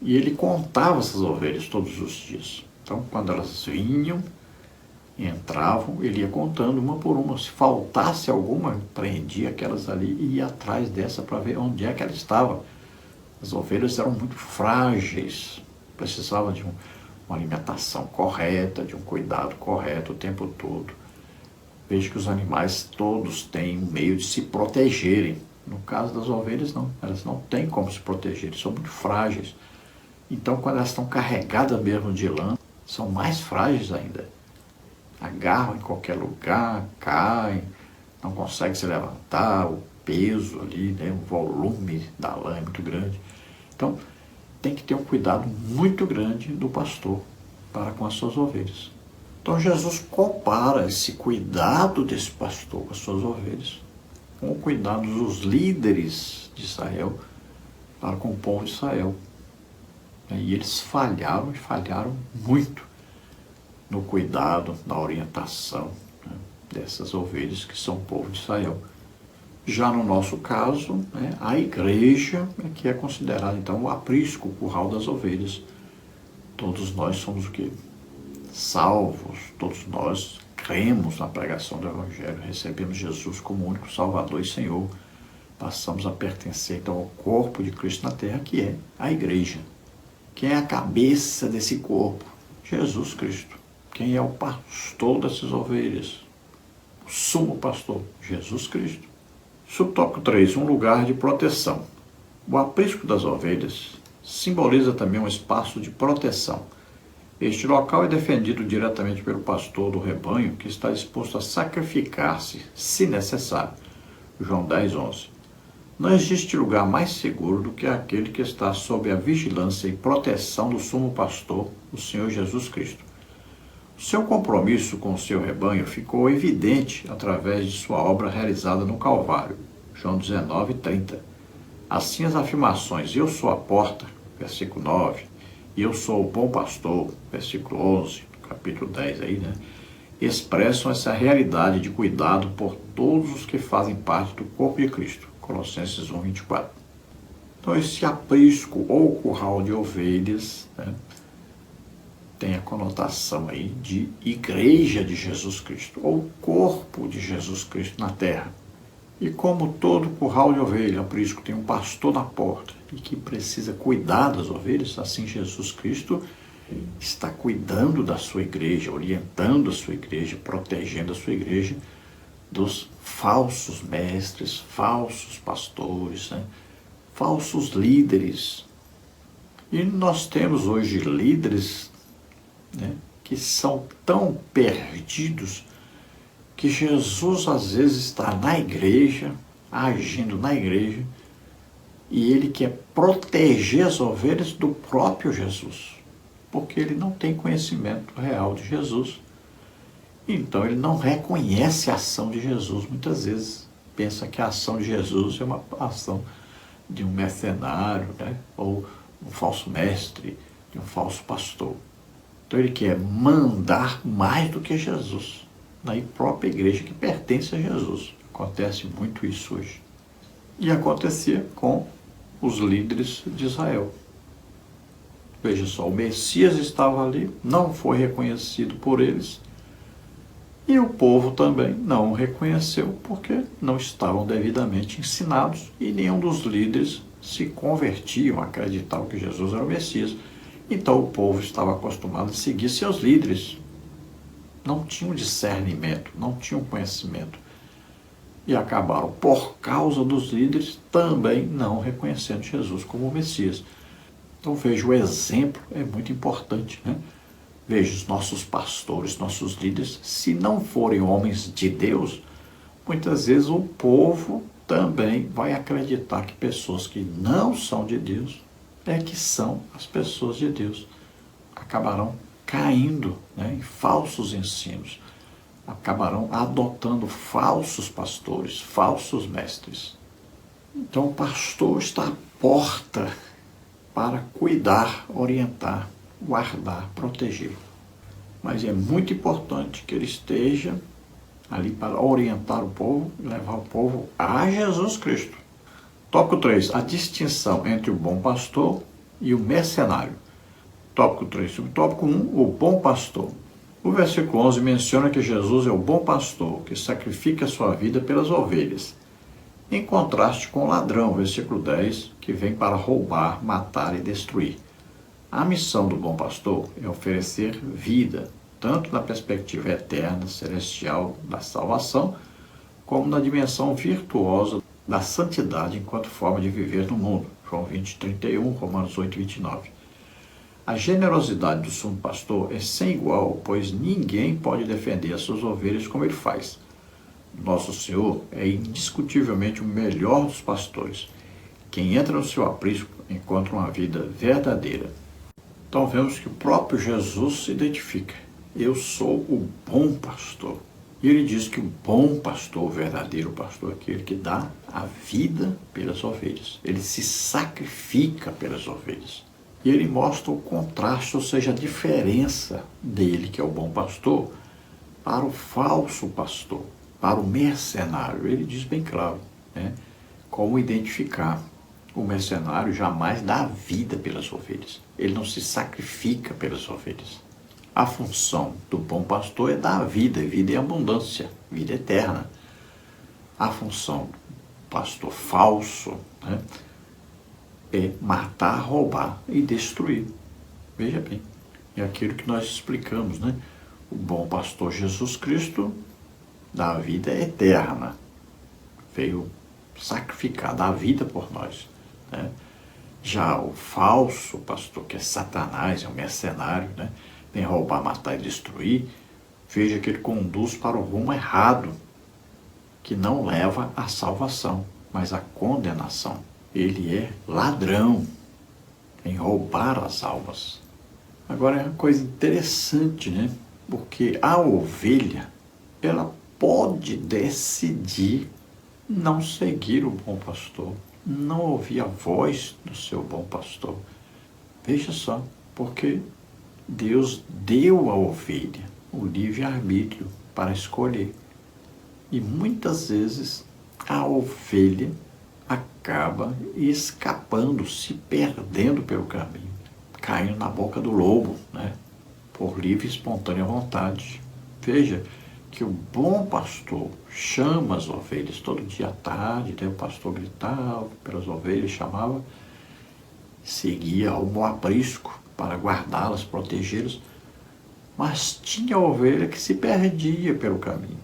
E ele contava essas ovelhas todos os dias. Então, quando elas vinham, entravam, ele ia contando uma por uma. Se faltasse alguma, prendia aquelas ali e ia atrás dessa para ver onde é que ela estava. As ovelhas eram muito frágeis, precisavam de uma alimentação correta, de um cuidado correto o tempo todo. Veja que os animais todos têm um meio de se protegerem. No caso das ovelhas, não. Elas não têm como se proteger, são muito frágeis. Então, quando elas estão carregadas mesmo de lã, são mais frágeis ainda. Agarram em qualquer lugar, caem, não conseguem se levantar, o peso ali, né, o volume da lã é muito grande. Então, tem que ter um cuidado muito grande do pastor para com as suas ovelhas. Então, Jesus compara esse cuidado desse pastor com as suas ovelhas com o cuidado dos líderes de Israel para com o povo de Israel. E eles falharam e falharam muito no cuidado, na orientação, né, dessas ovelhas que são o povo de Israel. Já no nosso caso, né, a igreja é que é considerada então o aprisco, o curral das ovelhas. Todos nós somos o quê? Salvos, todos nós cremos na pregação do Evangelho, recebemos Jesus como único Salvador e Senhor. Passamos a pertencer então ao corpo de Cristo na terra, que é a igreja. Quem é a cabeça desse corpo? Jesus Cristo. Quem é o pastor dessas ovelhas? O sumo pastor? Jesus Cristo. Subtópico 3. Um lugar de proteção. O aprisco das ovelhas simboliza também um espaço de proteção. Este local é defendido diretamente pelo pastor do rebanho, que está disposto a sacrificar-se, se necessário. João 10:11. Não existe lugar mais seguro do que aquele que está sob a vigilância e proteção do sumo pastor, o Senhor Jesus Cristo. O seu compromisso com o seu rebanho ficou evidente através de sua obra realizada no Calvário, João 19:30. Assim as afirmações, eu sou a porta, versículo 9, e eu sou o bom pastor, versículo 11, capítulo 10 aí, né? Expressam essa realidade de cuidado por todos os que fazem parte do corpo de Cristo, Colossenses 1:24. Então esse aprisco ou curral de ovelhas, né, tem a conotação aí de igreja de Jesus Cristo, ou corpo de Jesus Cristo na terra. E como todo curral de ovelha, aprisco tem um pastor na porta e que precisa cuidar das ovelhas, assim Jesus Cristo está cuidando da sua igreja, orientando a sua igreja, protegendo a sua igreja dos falsos mestres, falsos pastores, né, falsos líderes. E nós temos hoje líderes, né, que são tão perdidos que Jesus às vezes está na igreja, agindo na igreja, e ele quer proteger as ovelhas do próprio Jesus, porque ele não tem conhecimento real de Jesus. Então ele não reconhece a ação de Jesus muitas vezes. Pensa que a ação de Jesus é uma ação de um mercenário, né? Ou um falso mestre, de um falso pastor. Então ele quer mandar mais do que Jesus, na própria igreja que pertence a Jesus. Acontece muito isso hoje. E acontecia com os líderes de Israel. Veja só, o Messias estava ali, não foi reconhecido por eles, e o povo também não o reconheceu porque não estavam devidamente ensinados e nenhum dos líderes se convertiam, acreditavam que Jesus era o Messias. Então o povo estava acostumado a seguir seus líderes. Não tinham discernimento, não tinham conhecimento. E acabaram, por causa dos líderes, também não reconhecendo Jesus como o Messias. Então veja, o exemplo é muito importante, né? Veja, os nossos pastores, nossos líderes, se não forem homens de Deus, muitas vezes o povo também vai acreditar que pessoas que não são de Deus é que são as pessoas de Deus. Acabarão caindo, né, em falsos ensinos, acabarão adotando falsos pastores, falsos mestres. Então o pastor está à porta para cuidar, orientar, guardar, proteger. Mas é muito importante que ele esteja ali para orientar o povo e levar o povo a Jesus Cristo. Tópico 3. A distinção entre o bom pastor e o mercenário. Tópico 3. Subtópico 1. O bom pastor. O versículo 11 menciona que Jesus é o bom pastor, que sacrifica a sua vida pelas ovelhas. Em contraste com o ladrão, versículo 10, que vem para roubar, matar e destruir. A missão do bom pastor é oferecer vida, tanto na perspectiva eterna, celestial da salvação, como na dimensão virtuosa da santidade enquanto forma de viver no mundo. João 20, 31, Romanos 8, 29. A generosidade do sumo pastor é sem igual, pois ninguém pode defender as suas ovelhas como ele faz. Nosso Senhor é indiscutivelmente o melhor dos pastores. Quem entra no seu aprisco encontra uma vida verdadeira. Então vemos que o próprio Jesus se identifica. Eu sou o bom pastor. E ele diz que o bom pastor, o verdadeiro pastor, é aquele que dá a vida pelas ovelhas. Ele se sacrifica pelas ovelhas. E ele mostra o contraste, ou seja, a diferença dele, que é o bom pastor, para o falso pastor, para o mercenário. Ele diz bem claro, né, como identificar. O mercenário jamais dá a vida pelas ovelhas. Ele não se sacrifica pelas ovelhas. A função do bom pastor é dar a vida em abundância, vida eterna. A função do pastor falso, né, é matar, roubar e destruir. Veja bem, é aquilo que nós explicamos, né? O bom pastor Jesus Cristo dá a vida eterna. Veio sacrificar, dar a vida por nós, né? Já o falso pastor, que é Satanás, é um mercenário, né? Vem roubar, matar e destruir. Veja que ele conduz para o rumo errado, que não leva à salvação, mas à condenação. Ele é ladrão em roubar as almas. Agora é uma coisa interessante, né? Porque a ovelha, ela pode decidir não seguir o bom pastor, não ouvir a voz do seu bom pastor. Veja só, porque Deus deu à ovelha o livre-arbítrio para escolher. E muitas vezes a ovelha acaba escapando, se perdendo pelo caminho, caindo na boca do lobo, né? Por livre e espontânea vontade. Veja que o bom pastor chama as ovelhas todo dia à tarde, né? O pastor gritava pelas ovelhas, chamava, seguia ao bom aprisco para guardá-las, protegê-las, mas tinha a ovelha que se perdia pelo caminho,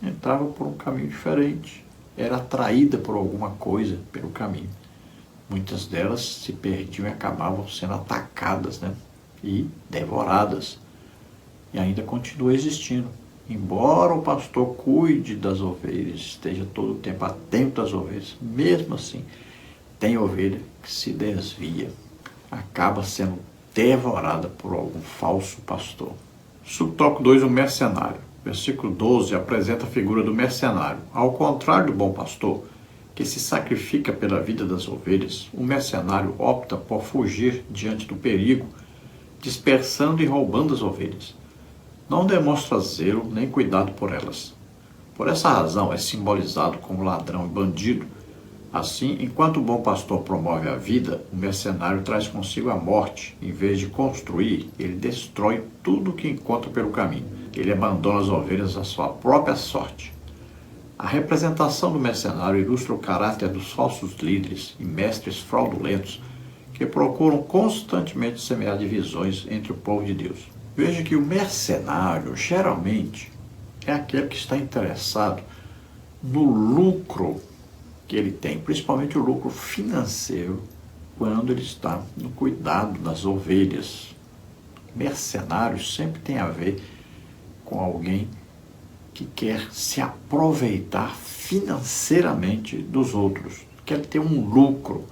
entrava por um caminho diferente, era atraída por alguma coisa pelo caminho. Muitas delas se perdiam e acabavam sendo atacadas, né? E devoradas. E ainda continua existindo. Embora o pastor cuide das ovelhas, esteja todo o tempo atento às ovelhas, mesmo assim, tem ovelha que se desvia, acaba sendo devorada por algum falso pastor. Subtópico 2, o mercenário. Versículo 12 apresenta a figura do mercenário. Ao contrário do bom pastor, que se sacrifica pela vida das ovelhas, o mercenário opta por fugir diante do perigo, dispersando e roubando as ovelhas. Não demonstra zelo nem cuidado por elas. Por essa razão é simbolizado como ladrão e bandido. Assim, enquanto o bom pastor promove a vida, o mercenário traz consigo a morte. Em vez de construir, ele destrói tudo o que encontra pelo caminho. Ele abandona as ovelhas à sua própria sorte. A representação do mercenário ilustra o caráter dos falsos líderes e mestres fraudulentos que procuram constantemente semear divisões entre o povo de Deus. Veja que o mercenário, geralmente, é aquele que está interessado no lucro que ele tem, principalmente o lucro financeiro, quando ele está no cuidado das ovelhas. Mercenário sempre tem a ver com alguém que quer se aproveitar financeiramente dos outros, quer ter um lucro,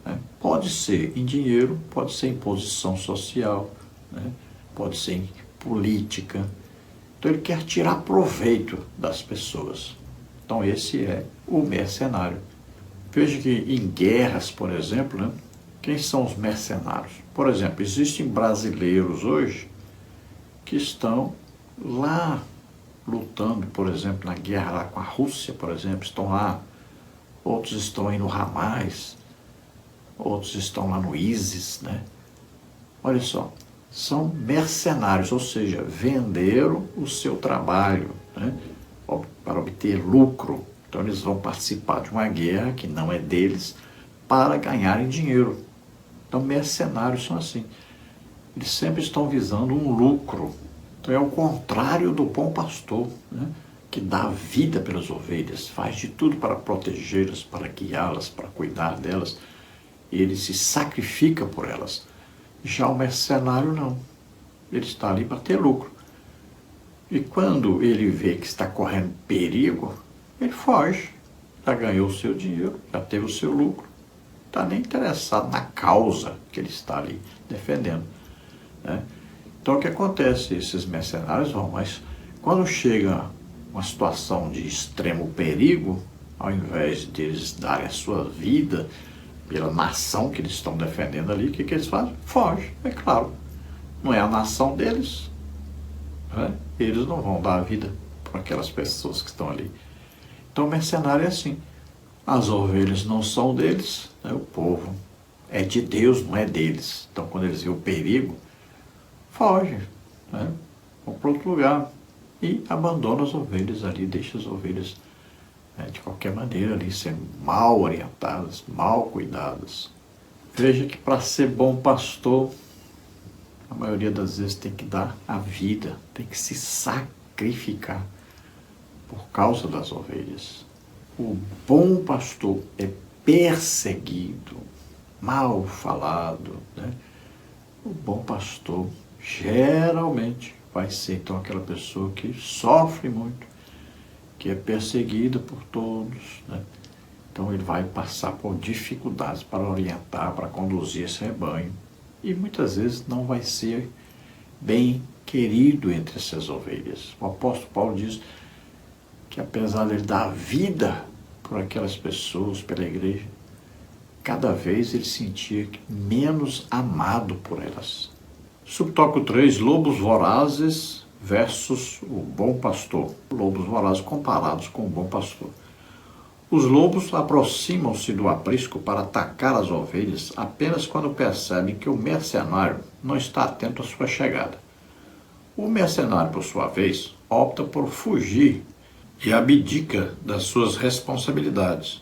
né? Pode ser em dinheiro, pode ser em posição social, né? Pode ser em política. Então ele quer tirar proveito das pessoas. Então esse é o mercenário. Veja que em guerras, por exemplo, né? Quem são os mercenários? Por exemplo, existem brasileiros hoje que estão lá lutando, por exemplo, na guerra lá com a Rússia, por exemplo, estão lá. Outros estão aí no Hamas, outros estão lá no ISIS, né? Olha só, são mercenários, ou seja, venderam o seu trabalho, né, para obter lucro. Então eles vão participar de uma guerra que não é deles para ganharem dinheiro. Então mercenários são assim. Eles sempre estão visando um lucro. Então é o contrário do bom pastor, né, que dá vida pelas ovelhas, faz de tudo para protegê-las, para guiá-las, para cuidar delas. Ele se sacrifica por elas. Já o mercenário não. Ele está ali para ter lucro. E quando ele vê que está correndo perigo, ele foge. Já ganhou o seu dinheiro, já teve o seu lucro. Não está nem interessado na causa que ele está ali defendendo, né? Então o que acontece? Esses mercenários vão, mas quando chega uma situação de extremo perigo, ao invés de eles darem a sua vida pela nação que eles estão defendendo ali, o que eles fazem? Fogem, é claro. Não é a nação deles, né? Eles não vão dar a vida para aquelas pessoas que estão ali. Então o mercenário é assim. As ovelhas não são deles, né? O povo é de Deus, não é deles. Então quando eles veem o perigo, fogem, né? Vão para outro lugar e abandonam as ovelhas ali, deixam as ovelhas, né, de qualquer maneira ali sendo mal orientadas, mal cuidadas. Veja que para ser bom pastor, a maioria das vezes tem que dar a vida, tem que se sacrificar por causa das ovelhas. O bom pastor é perseguido, mal falado, né? O bom pastor geralmente vai ser então aquela pessoa que sofre muito, que é perseguida por todos, né? Então ele vai passar por dificuldades para orientar, para conduzir esse rebanho. E muitas vezes não vai ser bem querido entre essas ovelhas. O apóstolo Paulo diz que apesar de ele dar a vida por aquelas pessoas, pela igreja, cada vez ele sentia menos amado por elas. Subtópico 3, lobos vorazes versus o bom pastor. Lobos vorazes comparados com o bom pastor. Os lobos aproximam-se do aprisco para atacar as ovelhas apenas quando percebem que o mercenário não está atento à sua chegada. O mercenário, por sua vez, opta por fugir e abdica das suas responsabilidades.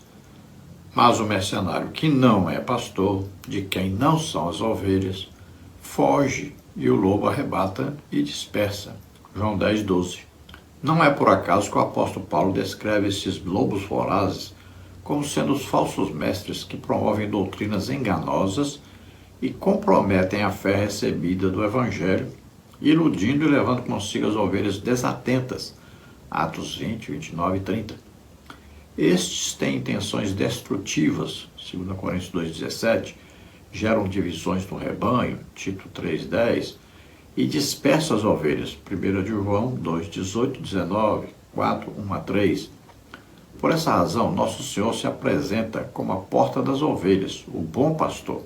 Mas o mercenário que não é pastor, de quem não são as ovelhas, foge e o lobo arrebata e dispersa. João 10, 12. Não é por acaso que o apóstolo Paulo descreve esses lobos vorazes como sendo os falsos mestres que promovem doutrinas enganosas e comprometem a fé recebida do Evangelho, iludindo e levando consigo as ovelhas desatentas. Atos 20, 29 e 30. Estes têm intenções destrutivas, 2 Coríntios 2,17, geram divisões no rebanho, Tito 3,10, e dispersam as ovelhas, 1 João 2,18, 19, 4, 1 a 3. Por essa razão, nosso Senhor se apresenta como a porta das ovelhas, o bom pastor.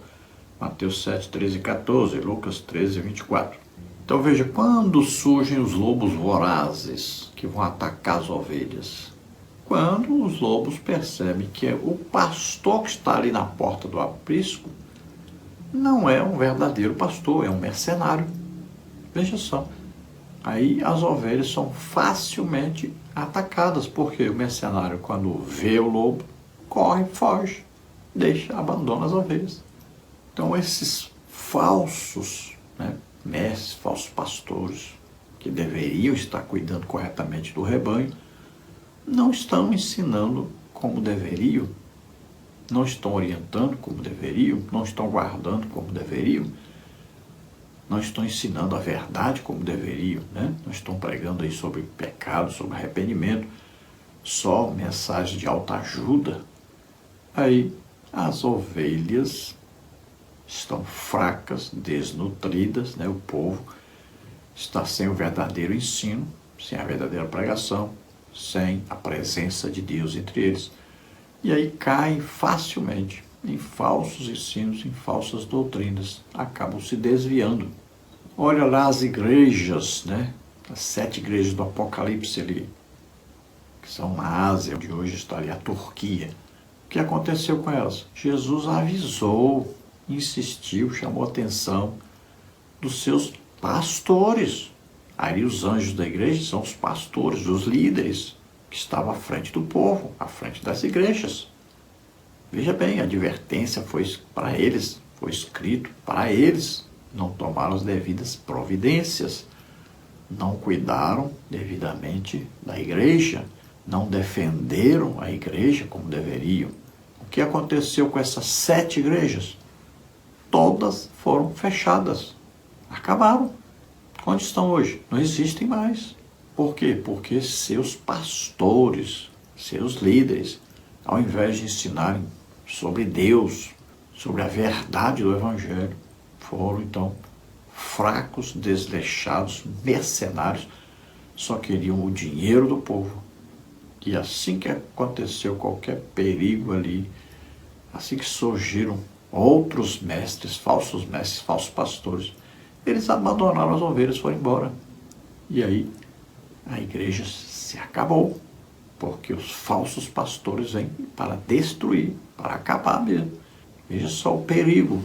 Mateus 7, 13 e 14, Lucas 13, 24. Então veja, quando surgem os lobos vorazes que vão atacar as ovelhas? Quando os lobos percebem que o pastor que está ali na porta do aprisco não é um verdadeiro pastor, é um mercenário. Veja só. Aí as ovelhas são facilmente atacadas, porque o mercenário, quando vê o lobo, corre, foge, abandona as ovelhas. Então esses falsos, mestres, falsos pastores, que deveriam estar cuidando corretamente do rebanho, não estão ensinando como deveriam, não estão orientando como deveriam, não estão guardando como deveriam, não estão ensinando a verdade como deveriam, não estão pregando aí sobre pecado, sobre arrependimento, só mensagem de autoajuda. Aí as ovelhas estão fracas, desnutridas, o povo está sem o verdadeiro ensino, sem a verdadeira pregação, sem a presença de Deus entre eles. E aí caem facilmente em falsos ensinos, em falsas doutrinas, acabam se desviando. Olha lá as igrejas, as 7 igrejas do Apocalipse ali, que são na Ásia, onde hoje está ali a Turquia. O que aconteceu com elas? Jesus avisou, insistiu, chamou a atenção dos seus pastores. Aí os anjos da igreja são os pastores, os líderes, que estavam à frente do povo, à frente das igrejas. Veja bem, a advertência foi para eles, foi escrito para eles. Não tomaram as devidas providências, não cuidaram devidamente da igreja, não defenderam a igreja como deveriam. O que aconteceu com essas 7 igrejas? Todas foram fechadas, acabaram. Onde estão hoje? Não existem mais. Por quê? Porque seus pastores, seus líderes, ao invés de ensinarem sobre Deus, sobre a verdade do Evangelho, foram então fracos, desleixados, mercenários, só queriam o dinheiro do povo. E assim que aconteceu qualquer perigo ali, assim que surgiram outros mestres, falsos pastores, eles abandonaram as ovelhas, foram embora. E aí a igreja se acabou, porque os falsos pastores vêm para destruir, para acabar mesmo. Veja só o perigo.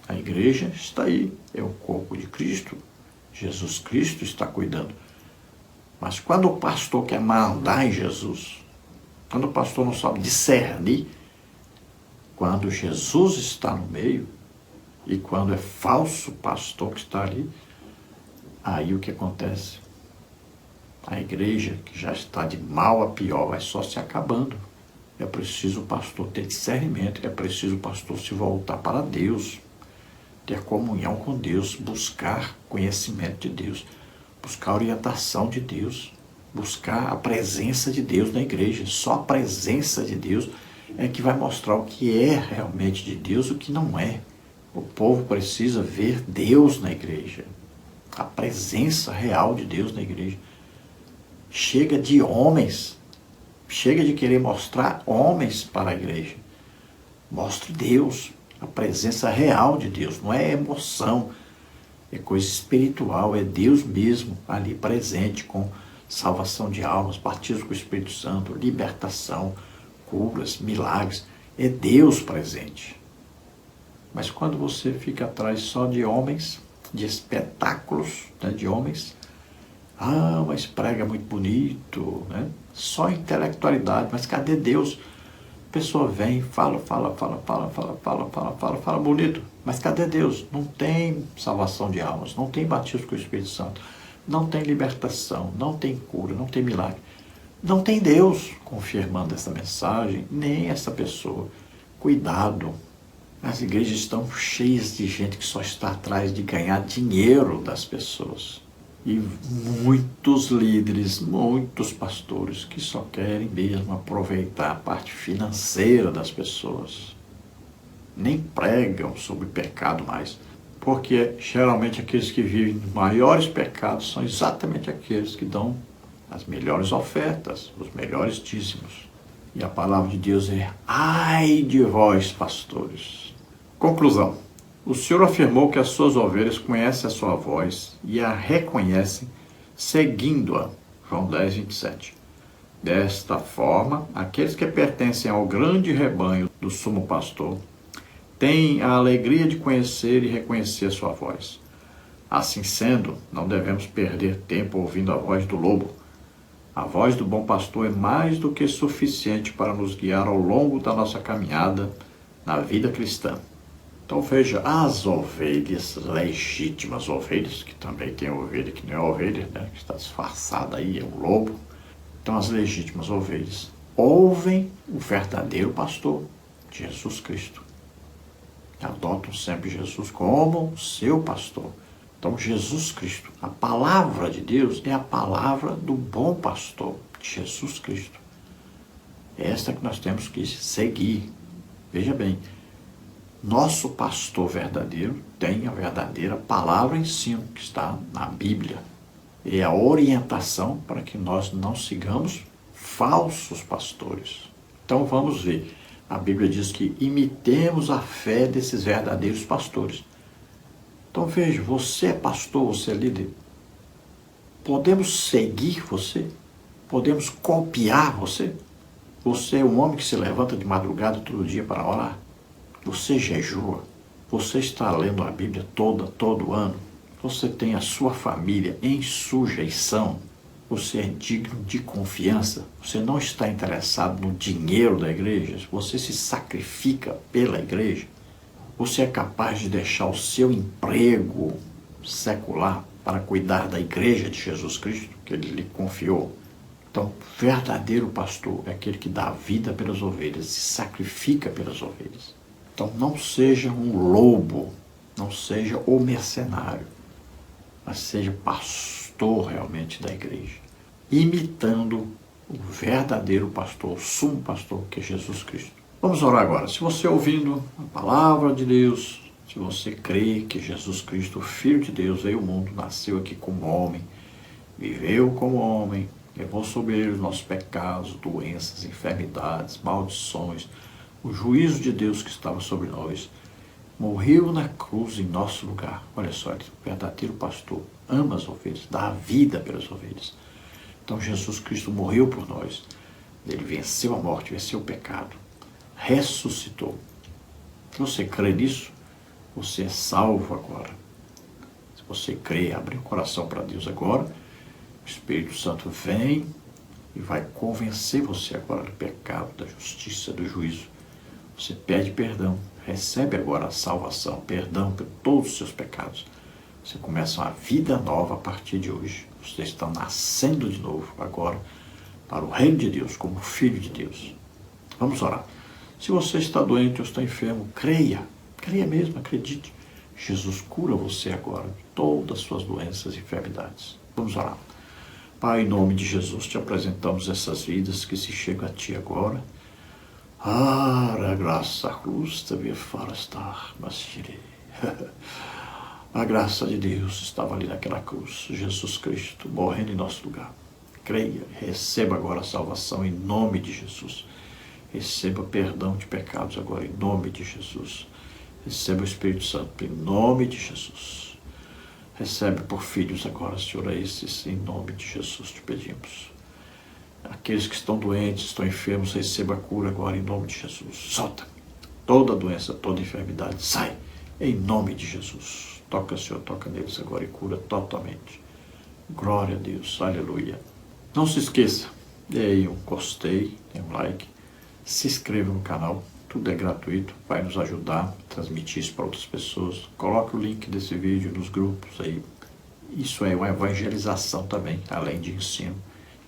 A igreja está aí, é o corpo de Cristo, Jesus Cristo está cuidando. Mas quando o pastor quer mandar em Jesus, quando o pastor não sabe discernir, quando Jesus está no meio, e quando é falso pastor que está ali, aí o que acontece? A igreja, que já está de mal a pior, vai só se acabando. É preciso o pastor ter discernimento, é preciso o pastor se voltar para Deus, ter comunhão com Deus, buscar conhecimento de Deus, buscar orientação de Deus, buscar a presença de Deus na igreja. Só a presença de Deus é que vai mostrar o que é realmente de Deus e o que não é. O povo precisa ver Deus na igreja, a presença real de Deus na igreja. Chega de homens, chega de querer mostrar homens para a igreja. Mostre Deus, a presença real de Deus, não é emoção, é coisa espiritual, é Deus mesmo ali presente com salvação de almas, batismo com o Espírito Santo, libertação, curas, milagres, é Deus presente. Mas quando você fica atrás só de homens, de espetáculos, de homens, mas prega muito bonito, só intelectualidade, mas cadê Deus? A pessoa vem, fala bonito, mas cadê Deus? Não tem salvação de almas, não tem batismo com o Espírito Santo, não tem libertação, não tem cura, não tem milagre. Não tem Deus confirmando essa mensagem, nem essa pessoa. Cuidado, as igrejas estão cheias de gente que só está atrás de ganhar dinheiro das pessoas. E muitos líderes, muitos pastores que só querem mesmo aproveitar a parte financeira das pessoas. Nem pregam sobre pecado mais, porque geralmente aqueles que vivem nos maiores pecados são exatamente aqueles que dão as melhores ofertas, os melhores dízimos. E a palavra de Deus é: ai de vós, pastores. Conclusão. O Senhor afirmou que as suas ovelhas conhecem a sua voz e a reconhecem seguindo-a. João 10, 27. Desta forma, aqueles que pertencem ao grande rebanho do sumo pastor têm a alegria de conhecer e reconhecer a sua voz. Assim sendo, não devemos perder tempo ouvindo a voz do lobo. A voz do bom pastor é mais do que suficiente para nos guiar ao longo da nossa caminhada na vida cristã. Então veja, as ovelhas legítimas, ovelhas, que também tem ovelha que não é ovelha, né, que está disfarçada aí, é um lobo. Então as legítimas ovelhas ouvem o verdadeiro pastor, Jesus Cristo. Adotam sempre Jesus como seu pastor. Então Jesus Cristo, a palavra de Deus é a palavra do bom pastor, Jesus Cristo. É esta que nós temos que seguir. Veja bem, nosso pastor verdadeiro tem a verdadeira palavra em ensino que está na Bíblia. É a orientação para que nós não sigamos falsos pastores. Então vamos ver. A Bíblia diz que imitemos a fé desses verdadeiros pastores. Então veja, você é pastor, você é líder. Podemos seguir você? Podemos copiar você? Você é um homem que se levanta de madrugada todo dia para orar? Você jejua? Você está lendo a Bíblia todo ano? Você tem a sua família em sujeição? Você é digno de confiança? Você não está interessado no dinheiro da igreja? Você se sacrifica pela igreja? Você é capaz de deixar o seu emprego secular para cuidar da igreja de Jesus Cristo, que ele lhe confiou? Então, verdadeiro pastor é aquele que dá a vida pelas ovelhas, se sacrifica pelas ovelhas. Então, não seja um lobo, não seja o mercenário, mas seja pastor realmente da igreja, imitando o verdadeiro pastor, o sumo pastor, que é Jesus Cristo. Vamos orar agora. Se você ouvindo a palavra de Deus, se você crê que Jesus Cristo, o Filho de Deus, veio ao mundo, nasceu aqui como homem, viveu como homem, levou sobre ele os nossos pecados, doenças, enfermidades, maldições, o juízo de Deus que estava sobre nós, morreu na cruz em nosso lugar. Olha só, ele é o verdadeiro pastor, ama as ovelhas, dá a vida pelas ovelhas. Então Jesus Cristo morreu por nós, ele venceu a morte, venceu o pecado, ressuscitou. Se você crê nisso, você é salvo agora. Se você crê, abre o coração para Deus agora, o Espírito Santo vem e vai convencer você agora do pecado, da justiça, do juízo. Você pede perdão, recebe agora a salvação, perdão por todos os seus pecados. Você começa uma vida nova a partir de hoje. Você está nascendo de novo agora para o reino de Deus, como filho de Deus. Vamos orar. Se você está doente ou está enfermo, creia mesmo, acredite. Jesus cura você agora de todas as suas doenças e enfermidades. Vamos orar. Pai, em nome de Jesus, te apresentamos essas vidas que se chegam a ti agora. A graça justa me fará estar, mas a graça de Deus estava ali naquela cruz, Jesus Cristo morrendo em nosso lugar. Creia, receba agora a salvação em nome de Jesus. Receba perdão de pecados agora em nome de Jesus. Receba o Espírito Santo em nome de Jesus. Recebe por filhos agora, Senhor, a esses em nome de Jesus te pedimos. Aqueles que estão doentes, estão enfermos, receba a cura agora em nome de Jesus. Solta toda doença, toda enfermidade, sai em nome de Jesus. Toca, Senhor, toca neles agora e cura totalmente. Glória a Deus, aleluia. Não se esqueça, dê aí um gostei, dê um like, se inscreva no canal, tudo é gratuito, vai nos ajudar a transmitir isso para outras pessoas. Coloque o link desse vídeo nos grupos aí. Isso é uma evangelização também, além de ensino.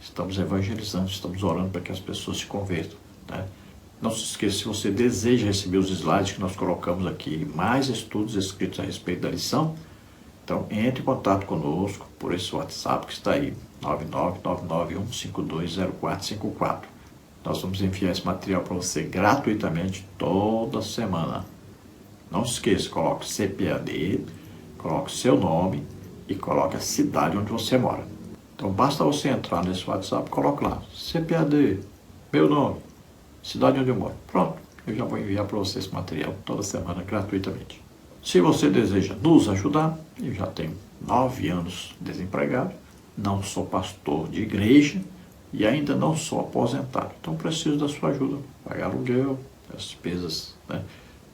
Estamos evangelizando, estamos orando para que as pessoas se convertam, né? Não se esqueça, se você deseja receber os slides que nós colocamos aqui, mais estudos escritos a respeito da lição, então entre em contato conosco por esse WhatsApp que está aí, 99991520454. Nós vamos enviar esse material para você gratuitamente toda semana. Não se esqueça, coloque CPAD, coloque seu nome e coloque a cidade onde você mora. Então basta você entrar nesse WhatsApp, coloque lá, CPAD, meu nome, cidade onde eu moro. Pronto, eu já vou enviar para você esse material toda semana gratuitamente. Se você deseja nos ajudar, eu já tenho 9 anos desempregado, não sou pastor de igreja e ainda não sou aposentado. Então preciso da sua ajuda, pagar aluguel, as despesas, né,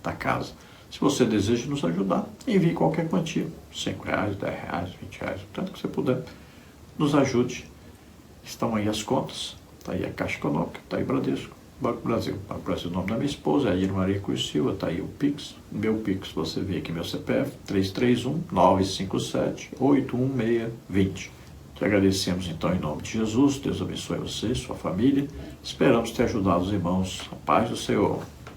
da casa. Se você deseja nos ajudar, envie qualquer quantia, R$5, R$10, R$20, tanto que você puder, nos ajude. Estão aí as contas, está aí a Caixa Econômica, está aí Bradesco, Banco Brasil. Banco Brasil, o nome da minha esposa, é Air Maria Cruz Silva, está aí o Pix. Meu Pix, você vê aqui meu CPF, 331-957-81620. Te agradecemos então em nome de Jesus, Deus abençoe você e sua família. Esperamos ter ajudado os irmãos. A paz do Senhor.